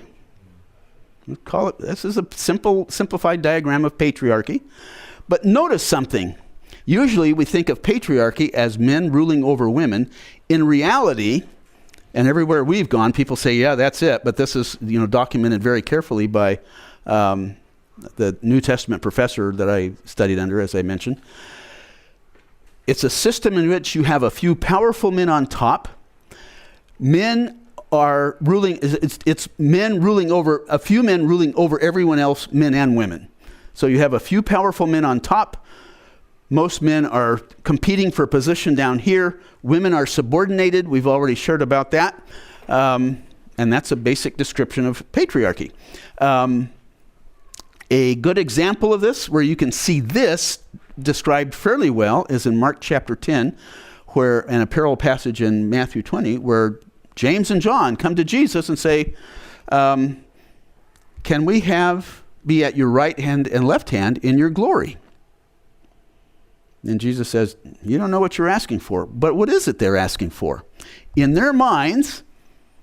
Call it. This is a simplified diagram of patriarchy. But notice something. Usually we think of patriarchy as men ruling over women. In reality, and everywhere we've gone, people say, yeah, that's it. But this is documented very carefully by the New Testament professor that I studied under, as I mentioned. It's a system in which you have a few powerful men on top. Men are ruling, it's men ruling over, a few men ruling over everyone else, men and women. So you have a few powerful men on top. Most men are competing for position down here. Women are subordinated. We've already shared about that. And that's a basic description of patriarchy. A good example of this, where you can see this described fairly well, is in Mark chapter 10, and a parallel passage in Matthew 20, where James and John come to Jesus and say, can we be at your right hand and left hand in your glory? And Jesus says, you don't know what you're asking for. But what is it they're asking for? In their minds,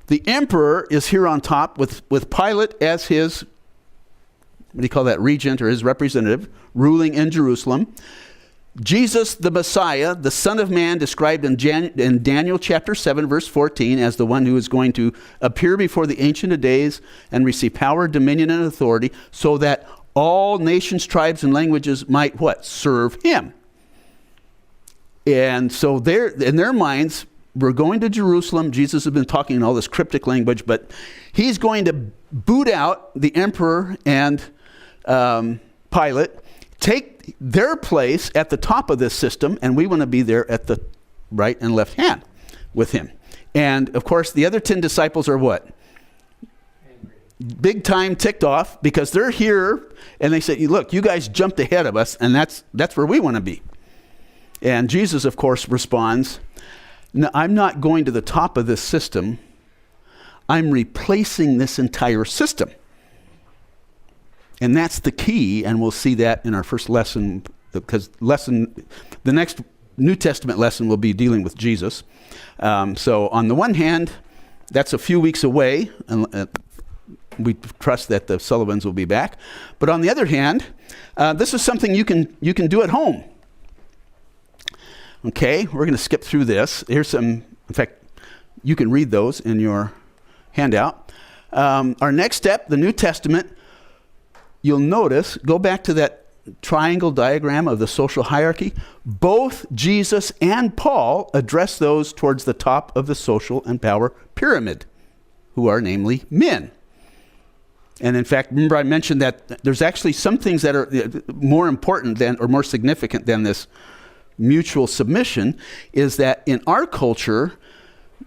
the emperor is here on top with Pilate as his, what do you call that, regent or his representative, ruling in Jerusalem. Jesus, the Messiah, the Son of Man, described in Daniel chapter 7, verse 14, as the one who is going to appear before the Ancient of Days and receive power, dominion, and authority, so that all nations, tribes, and languages might what? Serve him. And so in their minds, we're going to Jerusalem. Jesus has been talking in all this cryptic language, but he's going to boot out the emperor and Pilate, take their place at the top of this system, and we want to be there at the right and left hand with him. And of course, the other 10 disciples are what? Angry. Big time ticked off, because they're here and they say, look, you guys jumped ahead of us, and that's where we want to be. And Jesus, of course, responds, no, I'm not going to the top of this system. I'm replacing this entire system. And that's the key, and we'll see that in our first lesson, because the next New Testament lesson will be dealing with Jesus. So on the one hand, that's a few weeks away, and we trust that the Sullivans will be back. But on the other hand, this is something you can do at home. Okay, we're going to skip through this. Here's some, in fact, you can read those in your handout. Our next step, the New Testament, you'll notice, go back to that triangle diagram of the social hierarchy. Both Jesus and Paul address those towards the top of the social and power pyramid, who are namely men. And in fact, remember I mentioned that there's actually some things that are more important than, or more significant than this mutual submission, is that in our culture,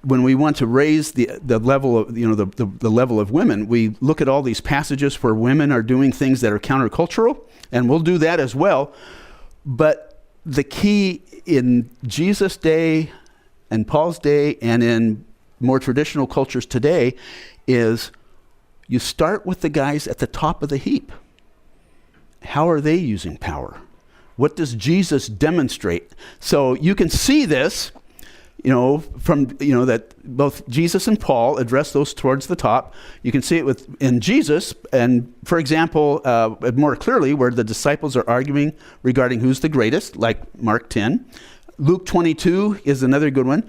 when we want to raise the level of the level of women, we look at all these passages where women are doing things that are countercultural, and we'll do that as well. But the key in Jesus' day, in Paul's day and in more traditional cultures today is you start with the guys at the top of the heap. How are they using power? What does Jesus demonstrate? So you can see this, from, that both Jesus and Paul address those towards the top. You can see it in Jesus, and for example, more clearly where the disciples are arguing regarding who's the greatest, like Mark 10. Luke 22 is another good one.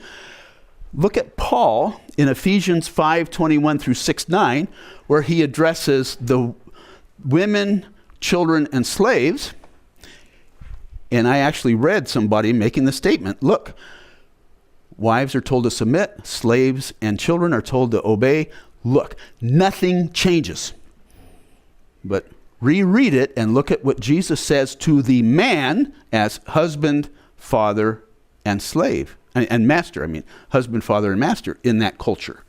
Look at Paul in Ephesians 5:21 through 6:9, where he addresses the women, children, and slaves. And I actually read somebody making the statement, look, wives are told to submit, slaves and children are told to obey. Look, nothing changes. But reread it and look at what Jesus says to the man as husband, father, and slave. And master, husband, father, and master in that culture.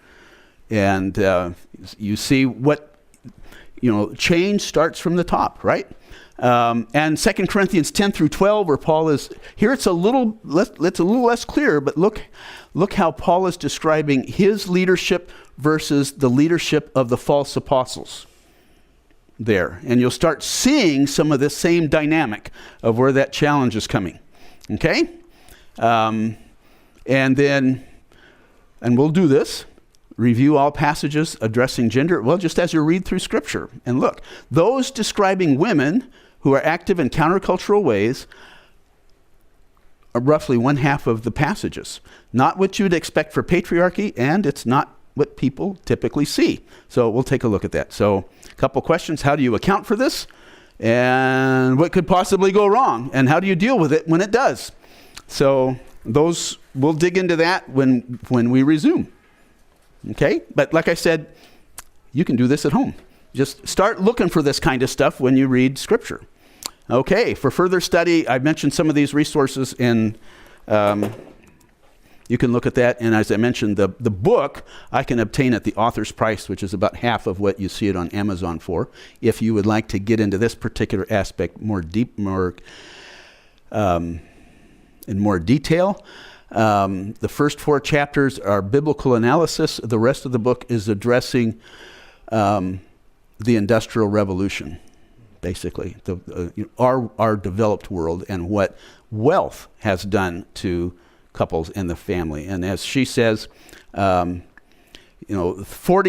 And you see what, change starts from the top, right? And 2 Corinthians 10 through 12, where Paul is, here it's a little less clear, but look how Paul is describing his leadership versus the leadership of the false apostles there. And you'll start seeing some of this same dynamic of where that challenge is coming. Okay? And we'll do this, review all passages addressing gender, well, just as you read through Scripture. And look, those describing women who are active in countercultural ways are roughly 1/2 of the passages. Not what you'd expect for patriarchy, and it's not what people typically see. So we'll take a look at that. So a couple questions. How do you account for this? And what could possibly go wrong? And how do you deal with it when it does? So we'll dig into that when we resume. Okay? But like I said, you can do this at home. Just start looking for this kind of stuff when you read Scripture. Okay, for further study, I mentioned some of these resources, and you can look at that. And as I mentioned, the book I can obtain at the author's price, which is about half of what you see it on Amazon for, if you would like to get into this particular aspect in more detail. The first 4 chapters are biblical analysis. The rest of the book is addressing the Industrial Revolution, basically, our developed world and what wealth has done to couples and the family. And as she says, 40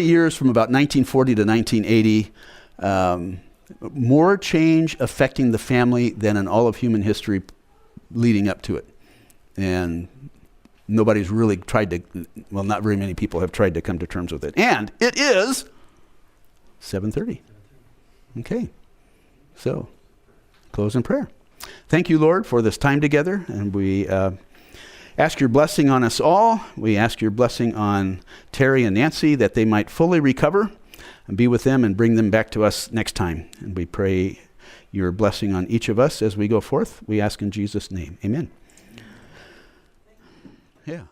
years from about 1940 to 1980, more change affecting the family than in all of human history leading up to it. And nobody's really not very many people have tried to come to terms with it. And it is 7:30. Okay. So, close in prayer. Thank you, Lord, for this time together. And we ask your blessing on us all. We ask your blessing on Terry and Nancy, that they might fully recover and be with them and bring them back to us next time. And we pray your blessing on each of us as we go forth. We ask in Jesus' name. Amen. Yeah.